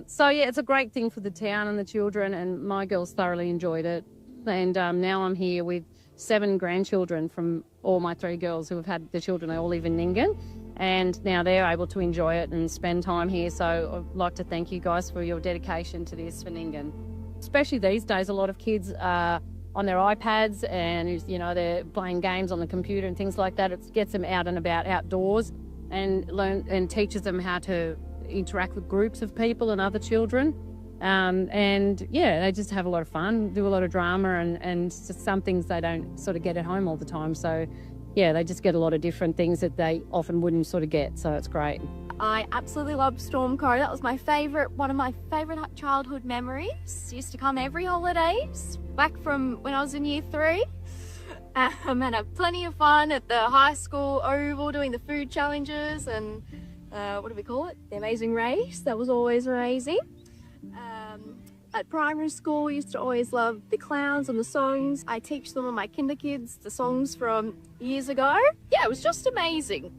so, yeah, it's a great thing for the town and the children, and my girls thoroughly enjoyed it. And now I'm here with 7 grandchildren from all my 3 girls who have had the children. They all live in Nyngan, and now they're able to enjoy it and spend time here. So I'd like to thank you guys for your dedication to this for Nyngan. Especially these days, a lot of kids are on their iPads and, you know, they're playing games on the computer and things like that. It gets them out and about outdoors and teaches them how to interact with groups of people and other children. And yeah, they just have a lot of fun, do a lot of drama and just some things they don't sort of get at home all the time. So yeah, they just get a lot of different things that they often wouldn't sort of get. So it's great. I absolutely love STORMCo. That was one of my favourite childhood memories. Used to come every holidays, back from when I was in year 3. And had plenty of fun at the high school oval doing the food challenges and what do we call it? The amazing race. That was always amazing. At primary school, we used to always love the clowns and the songs. I teach some of my kinder kids the songs from years ago. Yeah, it was just amazing.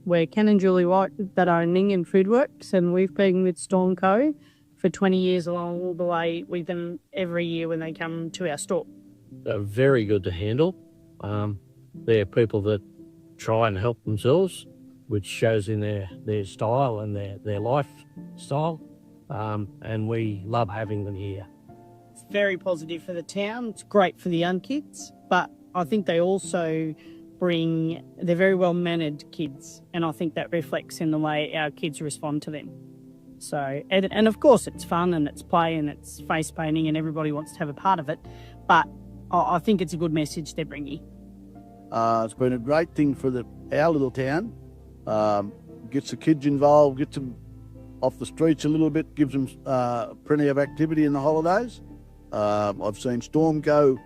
We're Ken and Julie White that own Nyngan Foodworks, and we've been with STORMCo for 20 years along all the way with them every year when they come to our store. They're very good to handle. They're people that try and help themselves, which shows in their style and their lifestyle, and we love having them here. It's very positive for the town. It's great for the young kids, but I think they also they're very well-mannered kids, and I think that reflects in the way our kids respond to them. So, and of course it's fun and it's play and it's face painting and everybody wants to have a part of it, but I think it's a good message they're bringing. It's been a great thing for our little town. Gets the kids involved, gets them off the streets a little bit, gives them plenty of activity in the holidays. I've seen STORMCo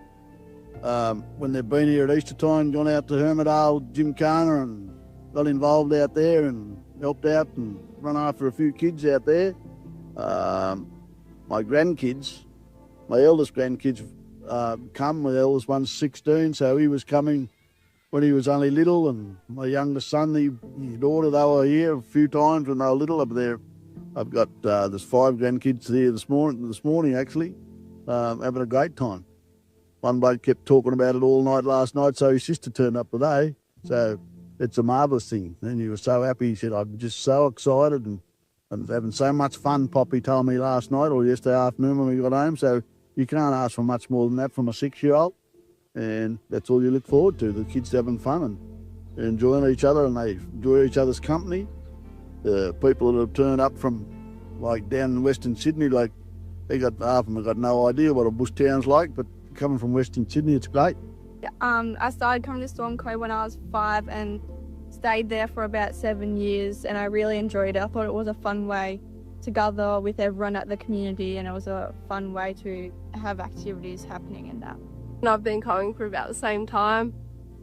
when they've been here at Easter time, gone out to Hermidale, Gymkhana, and got involved out there and helped out and run after a few kids out there. My grandkids, my eldest grandkids come. My eldest one's 16, so he was coming when he was only little, and my youngest son, his daughter, they were here a few times when they were little up there. I've got there's 5 grandkids here this morning actually, having a great time. One bloke kept talking about it all night last night, so his sister turned up today. So it's a marvellous thing. And he was so happy. He said, "I'm just so excited and having so much fun," Poppy told me last night or yesterday afternoon when we got home. So you can't ask for much more than that from a 6-year-old. And that's all you look forward to, the kids having fun and enjoying each other, and they enjoy each other's company. The people that have turned up from, like, down in Western Sydney, like, half of them have got no idea what a bush town's like, but coming from Western Sydney, it's great. I started coming to STORMCo when I was 5 and stayed there for about 7 years, and I really enjoyed it. I thought it was a fun way to gather with everyone at the community, and it was a fun way to have activities happening and that. And I've been coming for about the same time.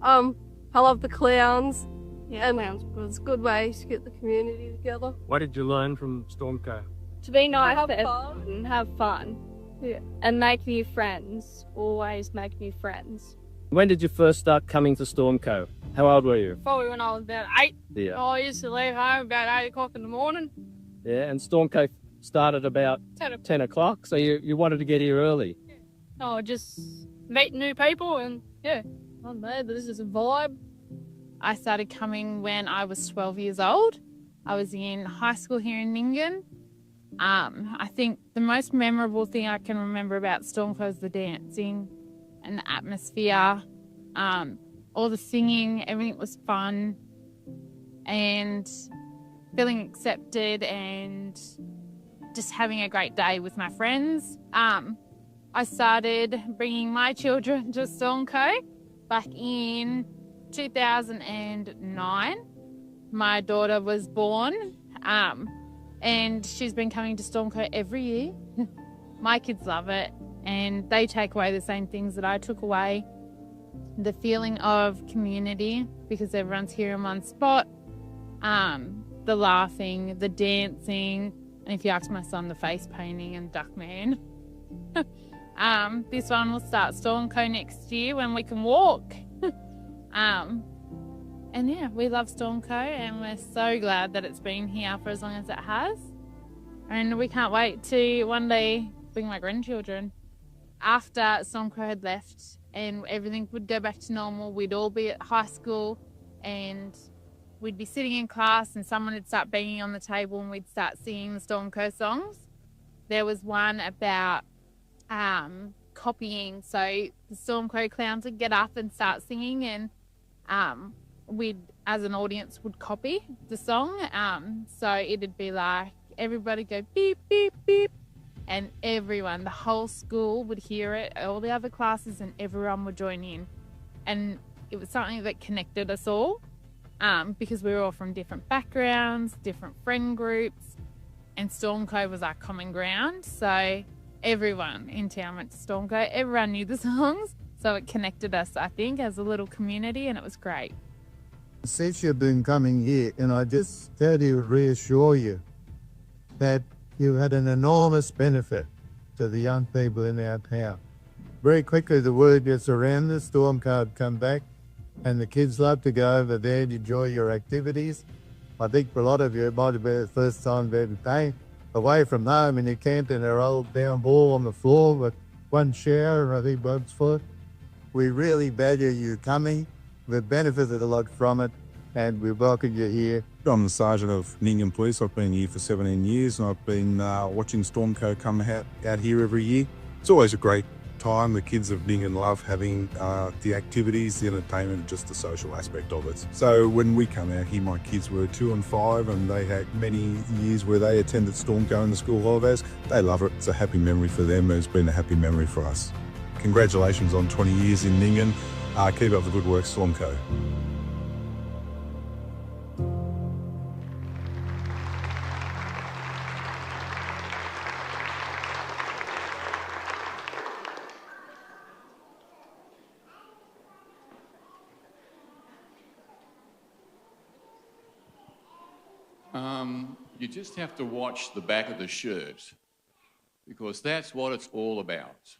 I love the clowns. Yeah, clowns was a good way to get the community together. What did you learn from STORMCo? To be nice, have fun. And have fun. Yeah. And make new friends. Always make new friends. When did you first start coming to STORMCo? How old were you? Probably when I was about 8. Yeah. I used to leave home about 8 o'clock in the morning. Yeah, and STORMCo started about 10 o'clock, so you wanted to get here early. Oh, just meet new people and yeah, I don't know, this is a vibe. I started coming when I was 12 years old. I was in high school here in Nyngan. I think the most memorable thing I can remember about STORMCo is the dancing and the atmosphere, all the singing, everything was fun and feeling accepted and just having a great day with my friends. I started bringing my children to STORMCo back in 2009, my daughter was born, and she's been coming to STORMCo every year. My kids love it, and they take away the same things that I took away. The feeling of community, because everyone's here in one spot, the laughing, the dancing, and if you ask my son, the face painting and Duckman. This one will start STORMCo next year when we can walk. And yeah, we love STORMCo, and we're so glad that it's been here for as long as it has. And we can't wait to one day bring my grandchildren. After STORMCo had left and everything would go back to normal, we'd all be at high school and we'd be sitting in class and someone would start banging on the table and we'd start singing the STORMCo songs. There was one about copying, so the STORMCo clowns would get up and start singing, and we'd, as an audience, would copy the song. So it'd be like everybody go beep, beep, beep, and everyone, the whole school would hear it, all the other classes, and everyone would join in. And it was something that connected us all, because we were all from different backgrounds, different friend groups, and STORMCo was our common ground. So everyone in town went to STORMCo, everyone knew the songs, so it connected us, I think, as a little community, and it was great. Since you've been coming here, and I just tell you, reassure you that you had an enormous benefit to the young people in our town. Very quickly the word gets around, the STORMCo would come back, and the kids love to go over there and enjoy your activities. I think for a lot of you it might have been the first time they've been away from home and you camped in our old down ball on the floor with one shower, I think once for. We really value you coming. We've benefited a lot from it, and we welcome you here. I'm the Sergeant of Nyngan Police. I've been here for 17 years, and I've been watching STORMCo come out here every year. It's always a great time. The kids of Nyngan love having the activities, the entertainment, just the social aspect of it. So when we come out here, my kids were 2 and 5, and they had many years where they attended STORMCo in the school holidays. They love it. It's a happy memory for them, and it's been a happy memory for us. Congratulations on 20 years in Nyngan. Keep up the good work, STORMCo. You just have to watch the back of the shirt, because that's what it's all about.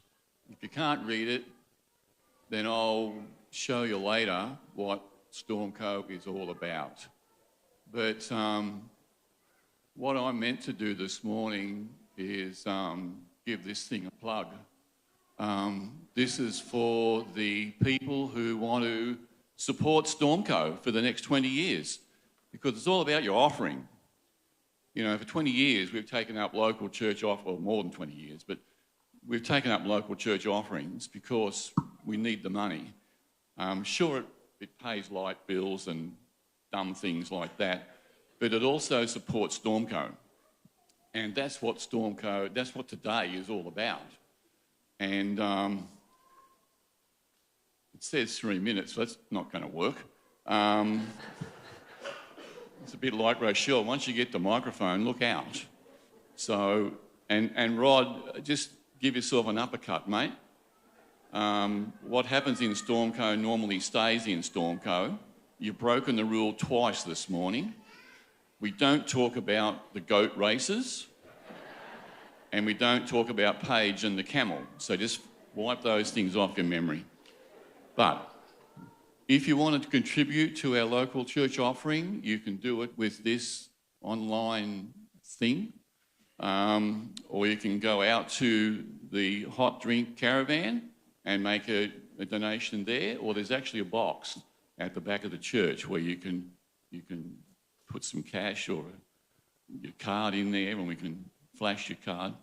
If you can't read it, then I'll show you later what STORMCo is all about. But what I meant to do this morning is give this thing a plug. This is for the people who want to support STORMCo for the next 20 years, because it's all about your offering. You know, for 20 years we've taken up local church well, more than 20 years, but we've taken up local church offerings because we need the money. Sure, it pays light bills and dumb things like that, but it also supports STORMCo. And that's what STORMCo, that's what today is all about. And it says 3 minutes, so that's not going to work. It's a bit like Rochelle. Once you get the microphone, look out. So, and Rod, just give yourself an uppercut, mate. What happens in STORMCo normally stays in STORMCo. You've broken the rule twice this morning. We don't talk about the goat races, and we don't talk about Paige and the camel. So just wipe those things off your memory. But if you wanted to contribute to our local church offering, you can do it with this online thing, or you can go out to the hot drink caravan and make a donation there, or there's actually a box at the back of the church where you can put some cash or your card in there, and we can flash your card,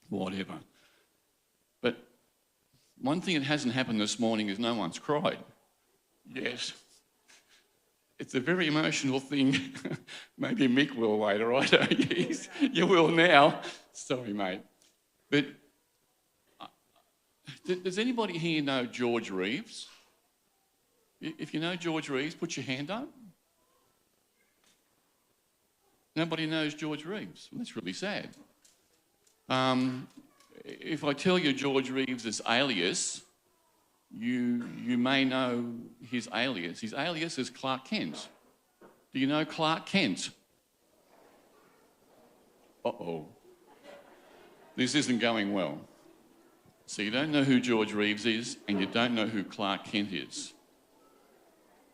whatever. But one thing that hasn't happened this morning is no one's cried. Yes. It's a very emotional thing. Maybe Mick will later, I don't know. You will now. Sorry, mate. But does anybody here know George Reeves? If you know George Reeves, put your hand up. Nobody knows George Reeves. Well, that's really sad. If I tell you George Reeves' alias, you may know his alias. His alias is Clark Kent. Do you know Clark Kent? Uh-oh. This isn't going well. So you don't know who George Reeves is, and you don't know who Clark Kent is.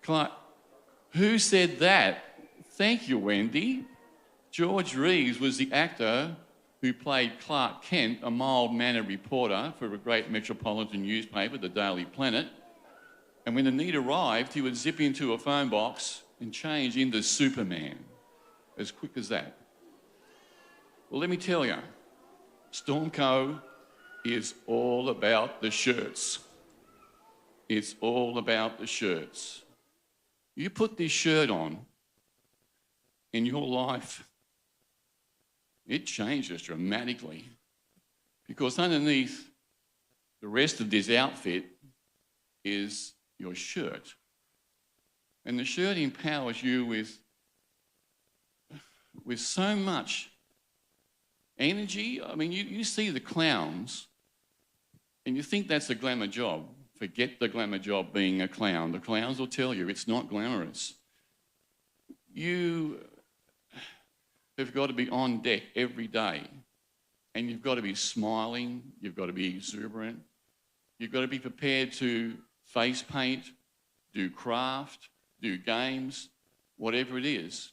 Clark, who said that? Thank you, Wendy. George Reeves was the actor who played Clark Kent, a mild-mannered reporter for a great metropolitan newspaper, the Daily Planet. And when the need arrived, he would zip into a phone box and change into Superman. As quick as that. Well, let me tell you, STORMCo is all about the shirts. It's all about the shirts. You put this shirt on, in your life, it changes dramatically. Because underneath the rest of this outfit is your shirt. And the shirt empowers you with so much energy. I mean, you see the clowns and you think that's a glamour job. Forget the glamour job being a clown. The clowns will tell you it's not glamorous. You have got to be on deck every day, and you've got to be smiling, you've got to be exuberant, you've got to be prepared to face paint, do craft, do games, whatever it is.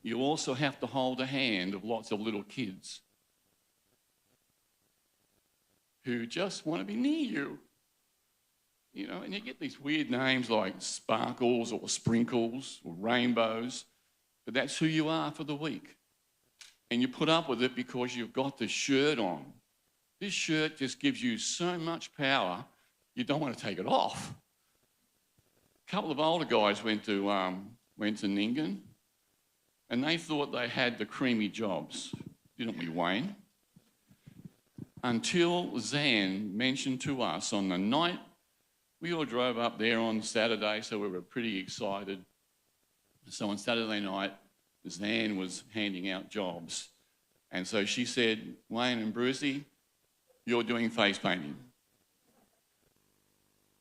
You also have to hold the hand of lots of little kids who just want to be near you. You know, and you get these weird names like Sparkles or Sprinkles or Rainbows, but that's who you are for the week. And you put up with it because you've got the shirt on. This shirt just gives you so much power, you don't want to take it off. A couple of older guys went to Nyngan, and they thought they had the creamy jobs, didn't we, Wayne? Until Zan mentioned to us on the night, we all drove up there on Saturday, so we were pretty excited. So on Saturday night, Zan was handing out jobs. And so she said, Wayne and Brucey, you're doing face painting.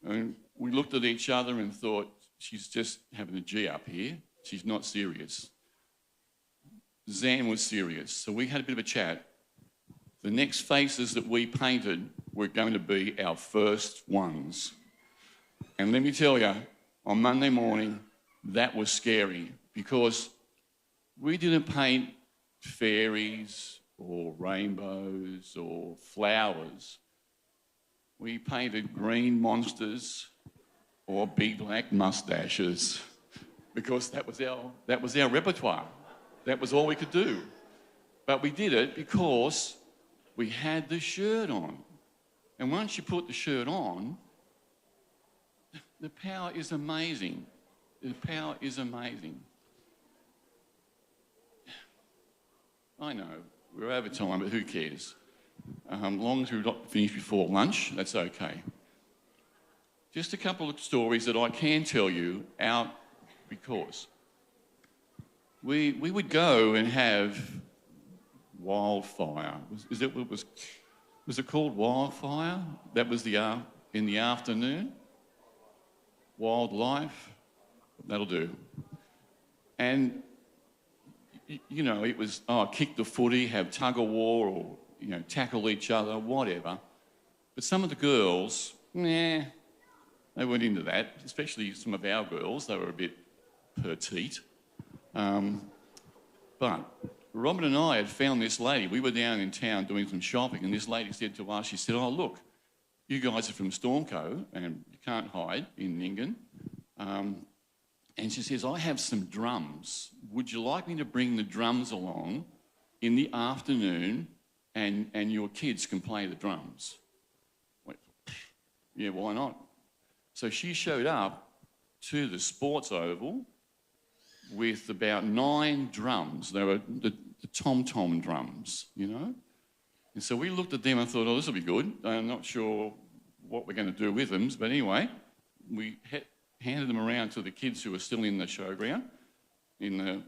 And we looked at each other and thought, she's just having a G up here. She's not serious. Zan was serious. So we had a bit of a chat. The next faces that we painted were going to be our first ones. And let me tell you, on Monday morning, that was scary because we didn't paint fairies or rainbows or flowers. We painted green monsters or big black mustaches because that was our repertoire. That was all we could do. But we did it because we had the shirt on. And once you put the shirt on, the power is amazing. The power is amazing. I know, we're over time, but who cares? Long as we're not finished before lunch, that's okay. Just a couple of stories that I can tell you out because we would go and have wildfire. Was it called wildfire? That was in the afternoon. Wildlife, that'll do. And, you know, it was, kick the footy, have tug of war or, you know, tackle each other, whatever. But some of the girls, they weren't into that, especially some of our girls. They were a bit petite. But Robin and I had found this lady. We were down in town doing some shopping, and this lady said to us, she said, oh, look, you guys are from STORMCo, and you can't hide in Nyngan. And she says, I have some drums. Would you like me to bring the drums along in the afternoon and your kids can play the drums? Went, yeah, why not? So she showed up to the sports oval with about 9 drums. They were the tom-tom drums, you know? And so we looked at them and thought, oh, this will be good. I'm not sure what we're going to do with them, but anyway, we handed them around to the kids who were still in the showground, in the,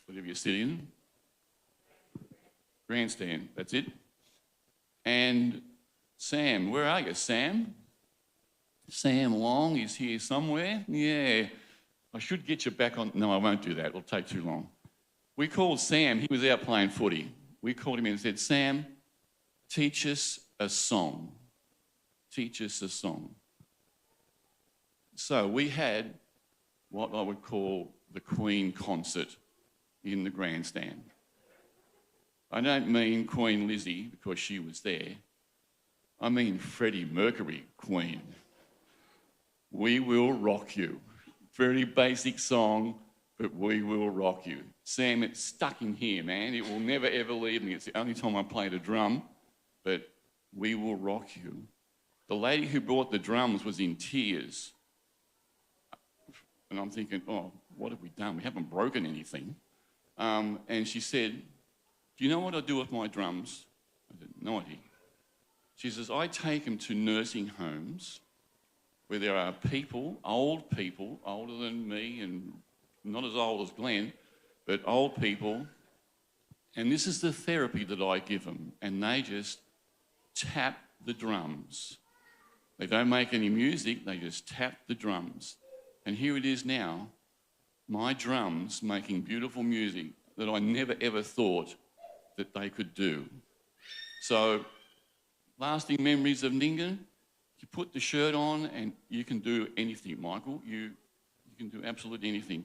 whatever you sit in, grandstand, that's it. And Sam, where are you, Sam? Sam Long is here somewhere. Yeah, I should get you back on. No, I won't do that. It'll take too long. We called Sam. He was out playing footy. We called him in and said, Sam, teach us a song. Teach us a song. So we had what I would call the Queen concert in the grandstand. I don't mean Queen Lizzie because she was there. I mean Freddie Mercury, Queen. We Will Rock You. Very basic song, but we will rock you. Sam, it's stuck in here, man. It will never, ever leave me. It's the only time I played a drum, but we will rock you. The lady who brought the drums was in tears. And I'm thinking, oh, what have we done? We haven't broken anything. And she said, do you know what I do with my drums? I said, no idea. She says, I take them to nursing homes where there are people, older than me and not as old as Glenn, but old people, and this is the therapy that I give them, and they just tap the drums. They don't make any music, they just tap the drums. And here it is now, my drums making beautiful music that I never ever thought that they could do. So, lasting memories of Nyngan. You put the shirt on and you can do anything, Michael. You can do absolutely anything.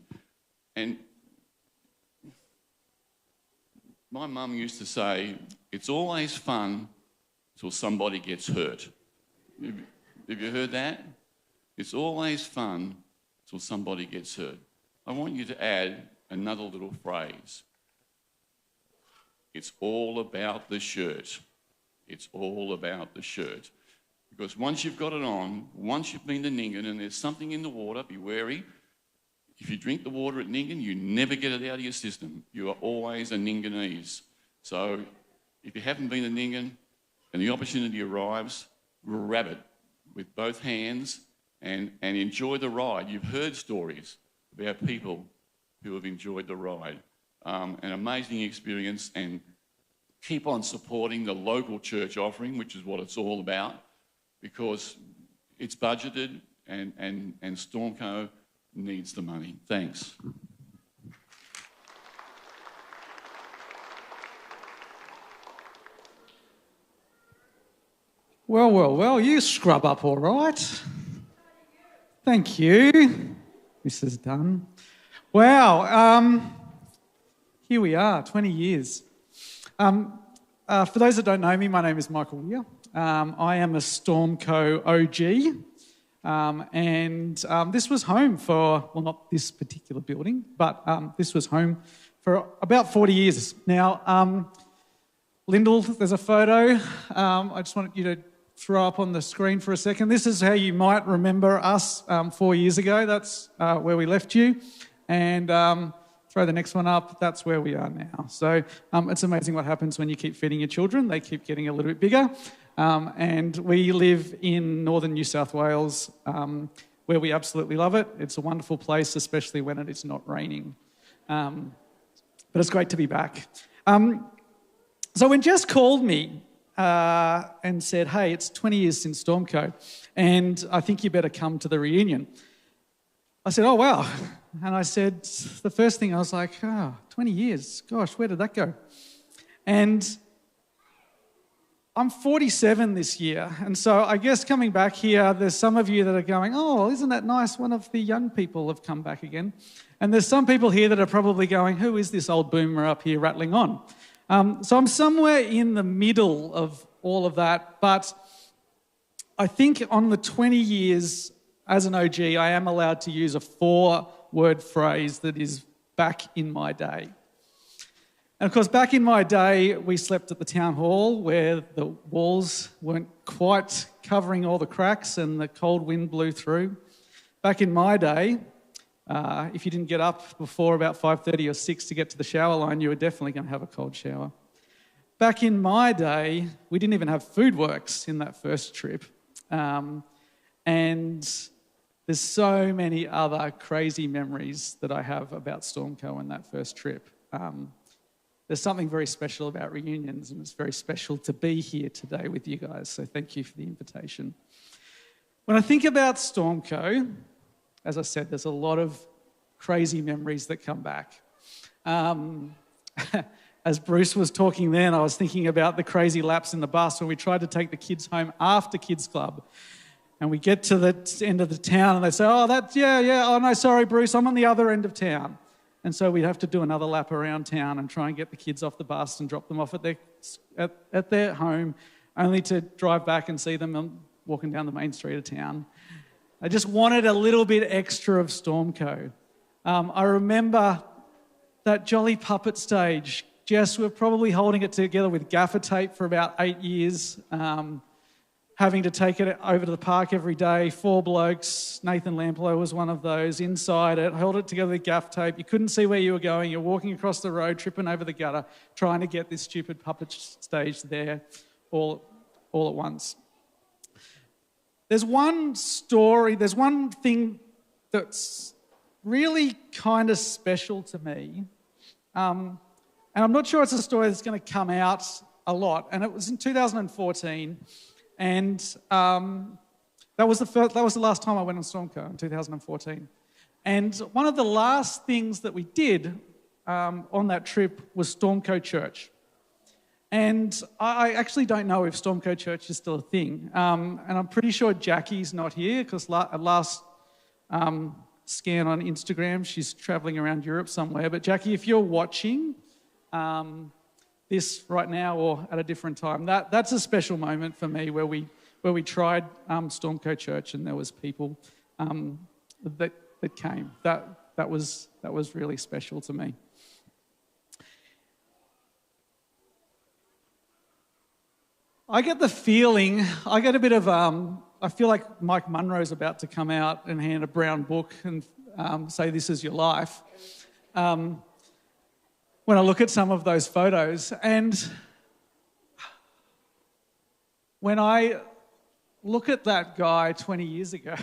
And my mum used to say, it's always fun till somebody gets hurt. Have you heard that? It's always fun till somebody gets hurt. I want you to add another little phrase. It's all about the shirt. It's all about the shirt. Because once you've got it on, once you've been to Nyngan and there's something in the water, be wary. If you drink the water at Nyngan, you never get it out of your system. You are always a Nynganese. So if you haven't been to Nyngan and the opportunity arrives, grab it with both hands and enjoy the ride. You've heard stories about people who have enjoyed the ride. An amazing experience, and keep on supporting the local church offering, which is what it's all about, because it's budgeted and STORMCo needs the money. Thanks. Well, you scrub up all right. Thank you, Mrs. Dunn. Wow, here we are, 20 years. For those that don't know me, my name is Michael Weir. I am a STORMCo OG, and this was home for, well, not this particular building, but this was home for about 40 years. Now, Lyndall, there's a photo. I just wanted you to throw up on the screen for a second. This is how you might remember us 4 years ago. That's where we left you. And throw the next one up. That's where we are now. So it's amazing what happens when you keep feeding your children. They keep getting a little bit bigger. And we live in northern New South Wales, where we absolutely love it. It's a wonderful place, especially when it is not raining. But it's great to be back. So when Jess called me and said, hey, it's 20 years since STORMCo, and I think you better come to the reunion, I said, oh, wow. And I said, the first thing I was like, 20 years, gosh, where did that go? And I'm 47 this year, and so I guess coming back here, there's some of you that are going, oh, isn't that nice? One of the young people have come back again. And there's some people here that are probably going, who is this old boomer up here rattling on? So I'm somewhere in the middle of all of that, but I think on the 20 years as an OG, I am allowed to use a 4-word phrase that is back in my day. And of course, back in my day, we slept at the town hall where the walls weren't quite covering all the cracks and the cold wind blew through. Back in my day, if you didn't get up before about 5:30 or 6 to get to the shower line, you were definitely going to have a cold shower. Back in my day, we didn't even have food works in that first trip. And There's so many other crazy memories that I have about STORMCo and that first trip. There's something very special about reunions, and it's very special to be here today with you guys, so thank you for the invitation. When I think about STORMCo, as I said, there's a lot of crazy memories that come back. As Bruce was talking then, I was thinking about the crazy laps in the bus when we tried to take the kids home after Kids Club. And we get to the end of the town and they say, oh, oh no, sorry, Bruce, I'm on the other end of town. And so we'd have to do another lap around town and try and get the kids off the bus and drop them off at their home, only to drive back and see them walking down the main street of town. I just wanted a little bit extra of STORMCo. I remember that Jolly Puppet stage. Jess, we're probably holding it together with gaffer tape for about 8 years, having to take it over to the park every day. 4 blokes, Nathan Lamplow was one of those, inside it, held it together with gaff tape. You couldn't see where you were going. You're walking across the road, tripping over the gutter, trying to get this stupid puppet stage there all at once. There's one story, there's one thing that's really kind of special to me. And I'm not sure it's a story that's going to come out a lot. And it was in 2014. And that was the last time I went on STORMCo, in 2014. And one of the last things that we did on that trip was STORMCo.Church. And I actually don't know if STORMCo.Church is still a thing. And I'm pretty sure Jackie's not here, because at last scan on Instagram, she's travelling around Europe somewhere. But Jackie, if you're watching this right now or at a different time, that's a special moment for me where we tried STORMCo.Church and there was people that came. That was really special to me. I get the feeling, I get a bit of, I feel like Mike Munro's about to come out and hand a brown book and say, this is your life. When I look at some of those photos, and when I look at that guy 20 years ago,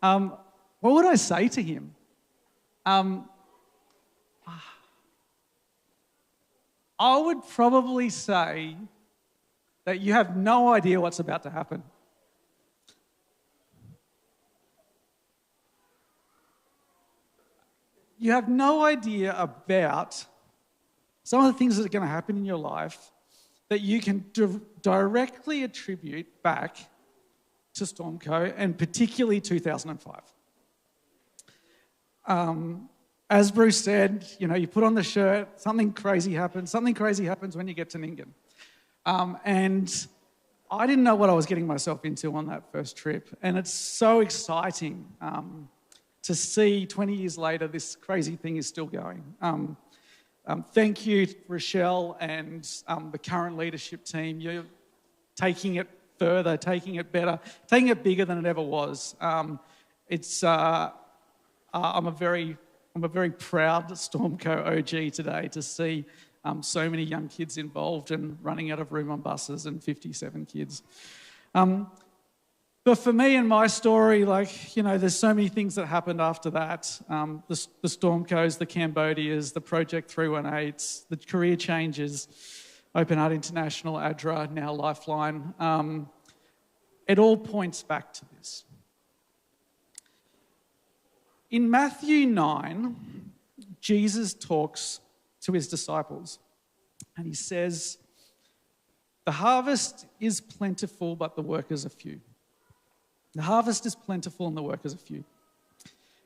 what would I say to him? I would probably say that you have no idea what's about to happen. You have no idea about some of the things that are going to happen in your life that you can directly attribute back to STORMCo, and particularly 2005. As Bruce said, you put on the shirt, something crazy happens. Something crazy happens when you get to Nyngan. And I didn't know what I was getting myself into on that first trip. And it's so exciting to see 20 years later this crazy thing is still going. Thank you, Rochelle, and the current leadership team. You're taking it further, taking it better, taking it bigger than it ever was. I'm a very proud STORMCo OG today to see so many young kids involved and running out of room on buses, and 57 kids. But for me and my story, there's so many things that happened after that. The STORMCos, the Cambodias, the Project 318s, the career changes, Open Art International, ADRA, now Lifeline. It all points back to this. In Matthew 9, Jesus talks to his disciples, and he says, "The harvest is plentiful, but the workers are few." The harvest is plentiful and the workers are few.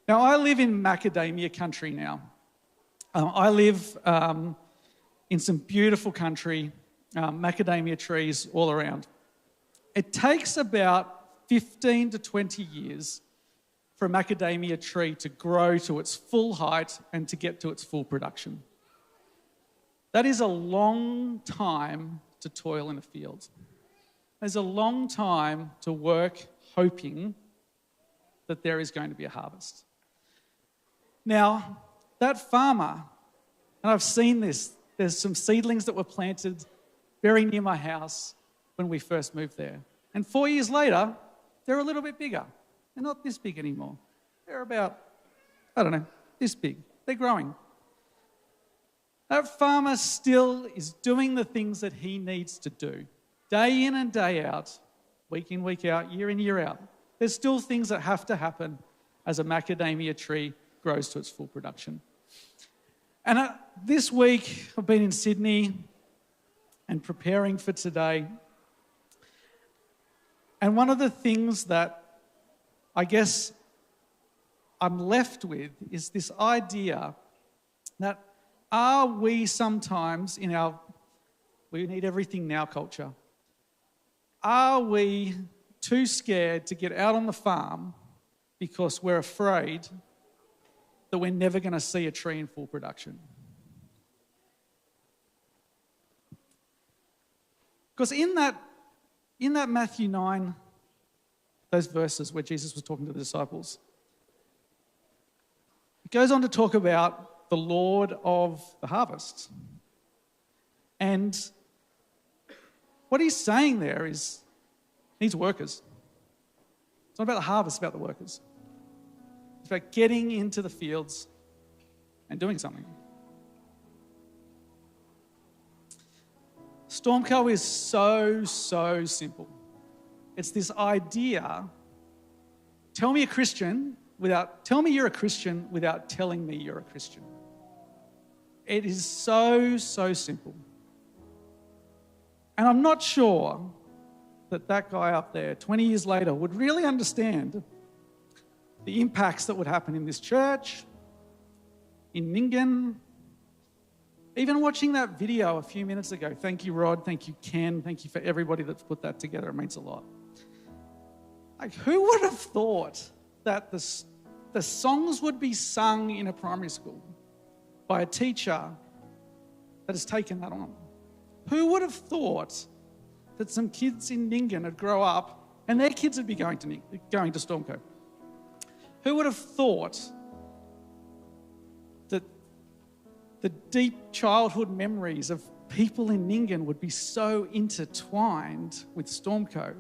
Now, I live in macadamia country now. I live in some beautiful country, macadamia trees all around. It takes about 15 to 20 years for a macadamia tree to grow to its full height and to get to its full production. That is a long time to toil in a field. There's a long time to work hoping that there is going to be a harvest. Now, that farmer, and I've seen this, there's some seedlings that were planted very near my house when we first moved there. And 4 years later, they're a little bit bigger. They're not this big anymore. They're about, I don't know, this big. They're growing. That farmer still is doing the things that he needs to do, day in and day out, week in, week out, year in, year out. There's still things that have to happen as a macadamia tree grows to its full production. And this week, I've been in Sydney and preparing for today. And one of the things that I guess I'm left with is this idea that are we sometimes in our we need everything now culture, are we too scared to get out on the farm because we're afraid that we're never going to see a tree in full production? Because in that Matthew 9, those verses where Jesus was talking to the disciples, it goes on to talk about the Lord of the harvest. And what he's saying there is he needs workers. It's not about the harvest, it's about the workers. It's about getting into the fields and doing something. STORMCo is so simple. It's this idea, tell me you're a Christian without telling me you're a Christian. It is so simple. And I'm not sure that guy up there 20 years later would really understand the impacts that would happen in this church, in Nyngan. Even watching that video a few minutes ago, thank you, Rod, thank you, Ken, thank you for everybody that's put that together. It means a lot. Like, who would have thought that the songs would be sung in a primary school by a teacher that has taken that on? Who would have thought that some kids in Nyngan would grow up and their kids would be going to STORMCo? Who would have thought that the deep childhood memories of people in Nyngan would be so intertwined with STORMCo?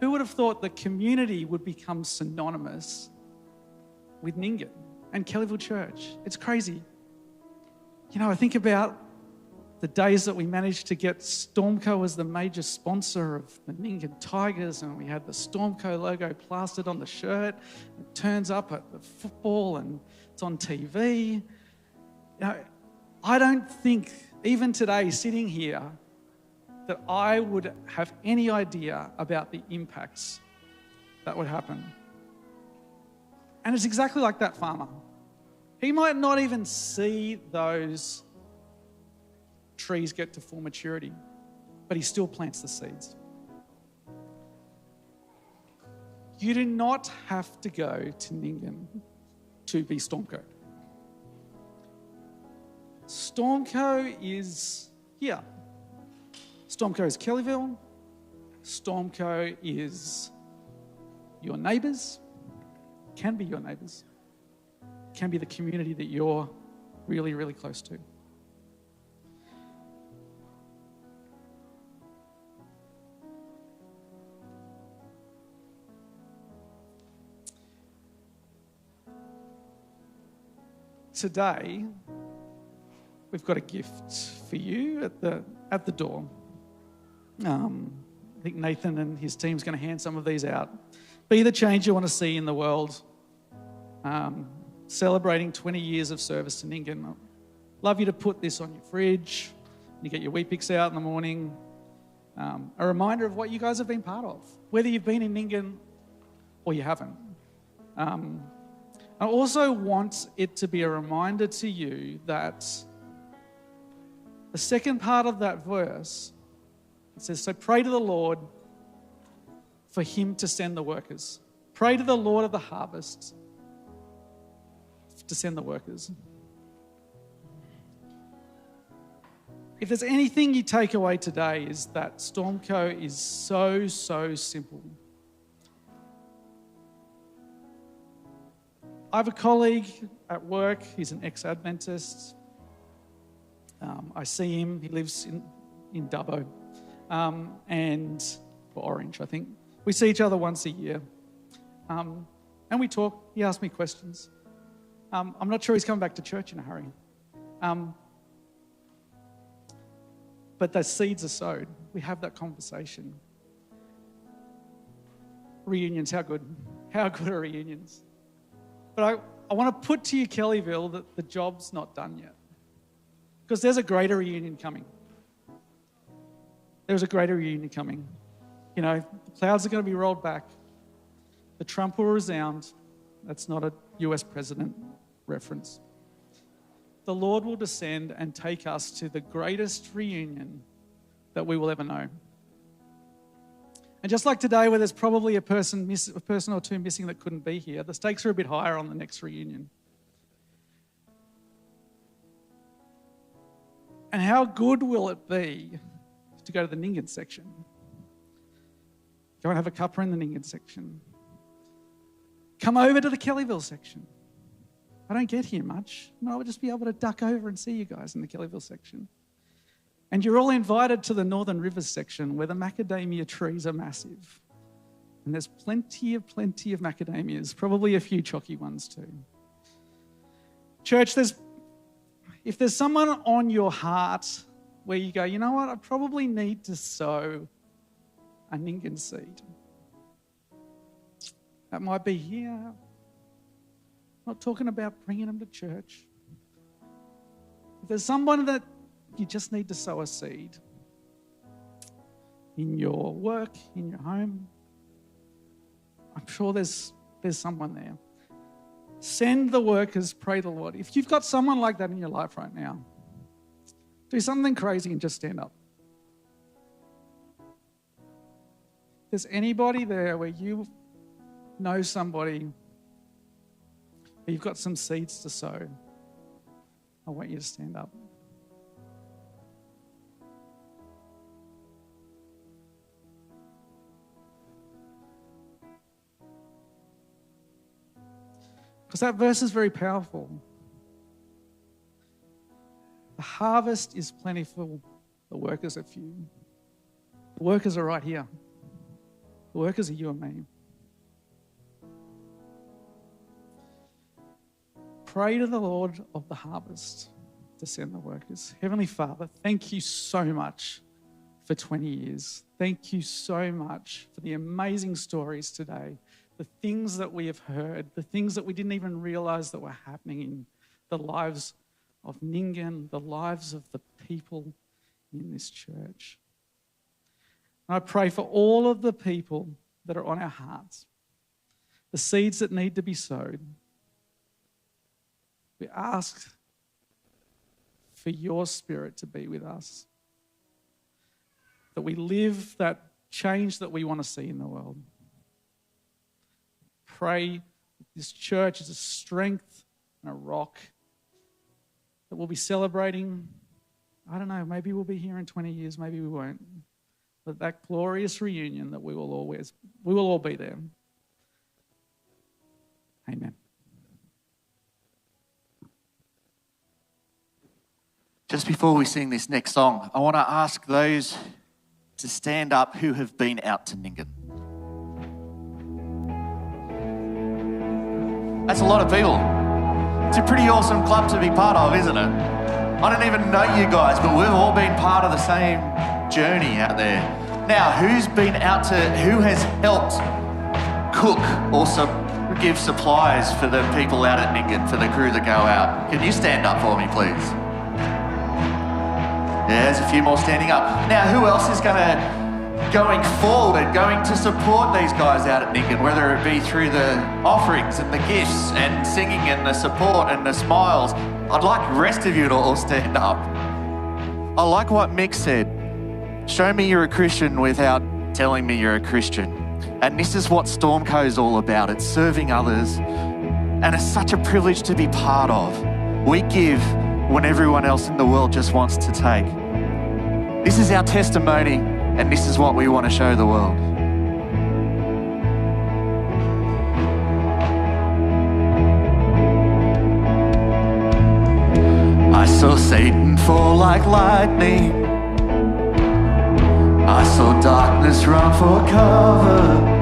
Who would have thought the community would become synonymous with Nyngan and Kellyville.Church? It's crazy. You know, I think about the days that we managed to get STORMCo as the major sponsor of the Nyngan Tigers, and we had the STORMCo logo plastered on the shirt. It turns up at the football and it's on TV. You know, I don't think, even today, sitting here, that I would have any idea about the impacts that would happen. And it's exactly like that farmer. He might not even see those trees get to full maturity, but he still plants the seeds. You do not have to go to Nyngan to be STORMCo. STORMCo is here. STORMCo is Kellyville. STORMCo is your neighbours, can be your neighbours, can be the community that you're really close to. Today, we've got a gift for you at the door. I think Nathan and his team's going to hand some of these out. Be the change you want to see in the world. Celebrating 20 years of service to Nyngan. I'd love you to put this on your fridge. You get your Weet-Bix out in the morning. A reminder of what you guys have been part of, whether you've been in Nyngan or you haven't. I also want it to be a reminder to you that the second part of that verse, it says, so pray to the Lord for him to send the workers. Pray to the Lord of the harvest to send the workers. If there's anything you take away today, is that STORMCo is so simple. I have a colleague at work, he's an ex-Adventist. I see him, he lives in Dubbo, or Orange, I think. We see each other once a year. And we talk. He asked me questions. I'm not sure he's coming back to church in a hurry. But those seeds are sowed. We have that conversation. Reunions, how good? How good are reunions? But I want to put to you, Kellyville, that the job's not done yet. Because there's a greater reunion coming. There's a greater reunion coming. You know, the clouds are going to be rolled back. The trump will resound. That's not a US president reference. The Lord will descend and take us to the greatest reunion that we will ever know. And just like today, where there's probably a person or two missing that couldn't be here, the stakes are a bit higher on the next reunion. And how good will it be to go to the Nyngan section? Go and have a cuppa in the Nyngan section. Come over to the Kellyville section. I don't get here much. I would just be able to duck over and see you guys in the Kellyville section. And you're all invited to the Northern Rivers section where the macadamia trees are massive. And there's plenty of macadamias, probably a few chalky ones too. Church, if there's someone on your heart where you go, you know what, I probably need to sow a Nyngan seed. That might be here. I'm not talking about bringing them to church. If there's someone that you just need to sow a seed in your work, in your home, I'm sure there's someone there. Send the workers, pray the Lord. If you've got someone like that in your life right now, do something crazy and just stand up. If there's anybody there where you know somebody, where you've got some seeds to sow, I want you to stand up. Because that verse is very powerful. The harvest is plentiful, the workers are few. The workers are right here. The workers are you and me. Pray to the Lord of the harvest to send the workers. Heavenly Father, thank you so much for 20 years. Thank you so much for the amazing stories today, the things that we have heard, the things that we didn't even realize that were happening in the lives of Nyngan, the lives of the people in this church. And I pray for all of the people that are on our hearts, the seeds that need to be sowed. We ask for your Spirit to be with us, that we live that change that we want to see in the world. Pray that this church is a strength and a rock, that we'll be celebrating. I don't know, maybe we'll be here in 20 years, maybe we won't. But that glorious reunion that we will all be there. Amen. Just before we sing this next song, I want to ask those to stand up who have been out to Nyngan. That's a lot of people. It's a pretty awesome club to be part of, isn't it? I don't even know you guys, but we've all been part of the same journey out there. Now, who has helped cook or give supplies for the people out at Nyngan, for the crew that go out? Can you stand up for me, please? Yeah, there's a few more standing up. Now, who else is going forward, going to support these guys out at Nyngan, whether it be through the offerings and the gifts and singing and the support and the smiles? I'd like the rest of you to all stand up. I like what Mick said. Show me you're a Christian without telling me you're a Christian. And this is what STORMCo is all about. It's serving others. And it's such a privilege to be part of. We give when everyone else in the world just wants to take. This is our testimony, and this is what we want to show the world. I saw Satan fall like lightning. I saw darkness run for cover.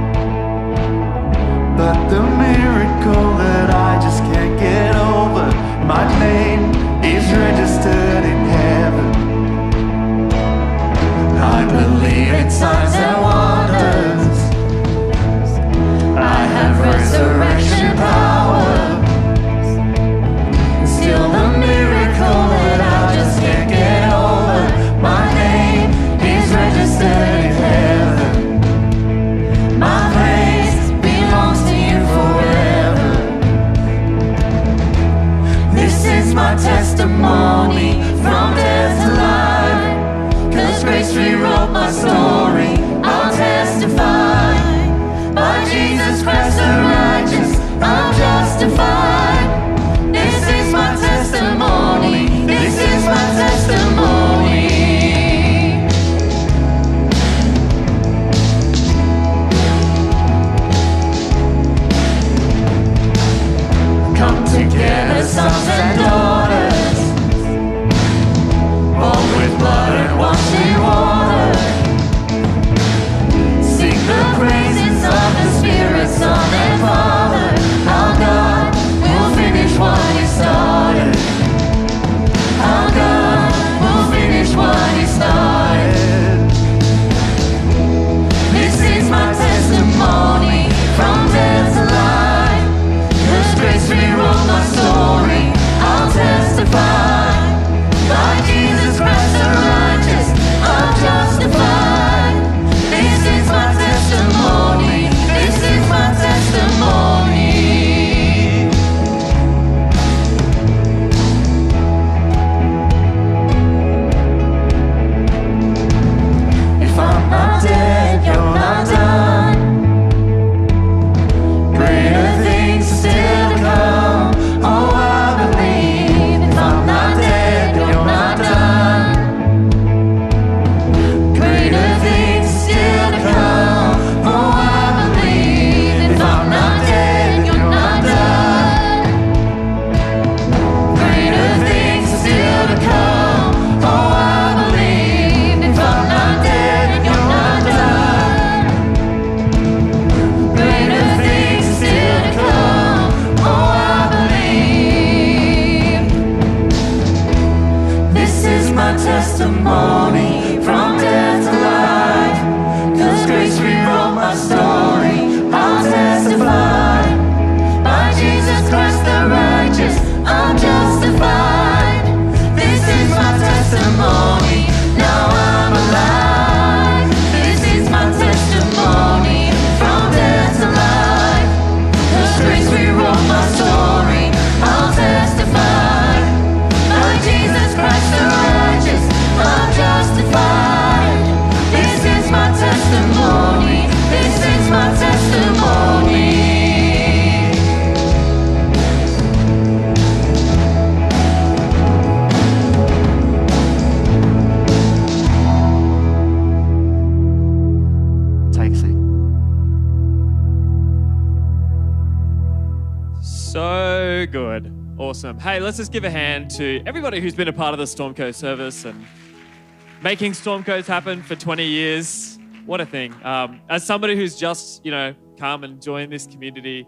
but the miracle that I just can't get over. My name is registered in heaven. I believe in signs and wonders. I have resurrection power. Still the miracle that I just can't get over. My name is registered in heaven. My praise belongs to you forever. This is my testimony from death to life. 'Cause grace rewrote my story. I'll testify. By Jesus Christ the righteous, I'm justified. This is my testimony. This is my testimony. Come together, sons and daughters, born with blood and washed in water. Sing the praises of the Spirit, Son and Father. Our God will finish what He started. Our God will finish what He started. This is my testimony from death to life. 'Cause grace rewrote my story. I'll testify. By Jesus Christ the righteous, I'm justified. This is my testimony. This is my testimony. If I'm not dead, you're not done. Greater things are still to come. Oh, I believe. If I'm not dead, you're not done. Greater things are still to come. Oh, I believe. If I'm not dead, you're not done. Greater things are still to come. Oh, I believe. If I'm not dead, you're not done. Greater things are still to come. Oh, I believe. This is my testimony from death to life. 'Cause grace rewrote my story. I'll testify. By Jesus Christ the righteous, I'm justified. This is my testimony. Now I'm alive. This is my testimony from death to life. 'Cause grace rewrote my story. I'll testify. By Jesus Christ the righteous, I'm justified. This is my testimony. This is my testimony. Take a seat. So good. Awesome. Hey, let's just give a hand to everybody who's been a part of the STORMCo service and making STORMCos happen for 20 years. What a thing. As somebody who's just, come and joined this community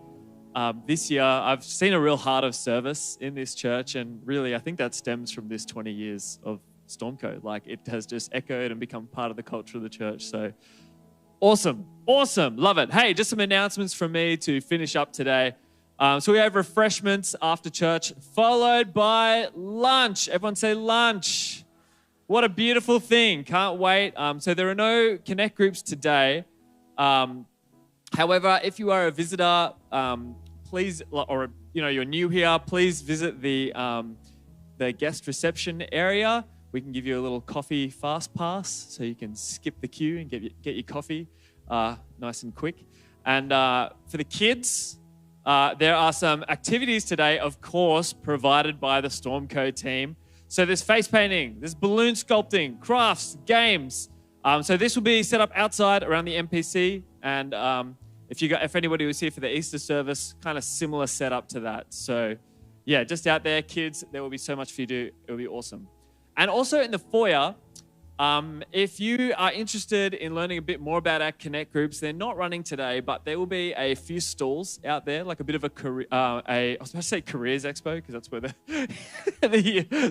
this year, I've seen a real heart of service in this church. And really, I think that stems from this 20 years of STORMCo. Like, it has just echoed and become part of the culture of the church. So awesome. Awesome. Love it. Hey, just some announcements from me to finish up today. So we have refreshments after church, followed by lunch. Everyone say lunch. What a beautiful thing. Can't wait. So there are no Connect groups today. However, if you are a visitor, please, or you're new here, please visit the guest reception area. We can give you a little coffee fast pass so you can skip the queue and get your coffee nice and quick. And for the kids, there are some activities today, of course, provided by the STORMCo team. So there's face painting, there's balloon sculpting, crafts, games. So this will be set up outside around the MPC. And if anybody was here for the Easter service, kind of similar setup to that. So yeah, just out there, kids, there will be so much for you to do. It will be awesome. And also in the foyer, If you are interested in learning a bit more about our Connect groups, they're not running today, but there will be a few stalls out there, like a bit of a career, I was about to say careers expo, because that's where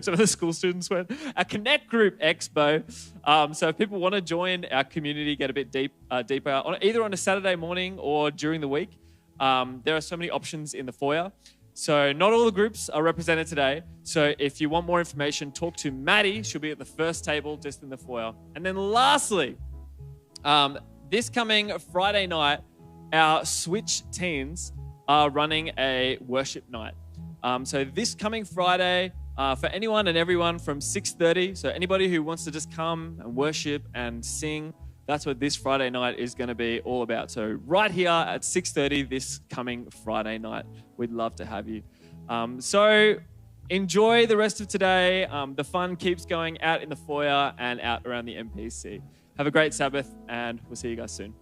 some of the school students went. A Connect group expo. So if people want to join our community, get a bit deeper, either on a Saturday morning or during the week, there are so many options in the foyer. So not all the groups are represented today. So if you want more information, talk to Maddie. She'll be at the first table just in the foyer. And then lastly, this coming Friday night, our Switch teens are running a worship night. So this coming Friday, for anyone and everyone from 6:30, so anybody who wants to just come and worship and sing, that's what this Friday night is going to be all about. So right here at 6:30 this coming Friday night, we'd love to have you. So enjoy the rest of today. The fun keeps going out in the foyer and out around the MPC. Have a great Sabbath, and we'll see you guys soon.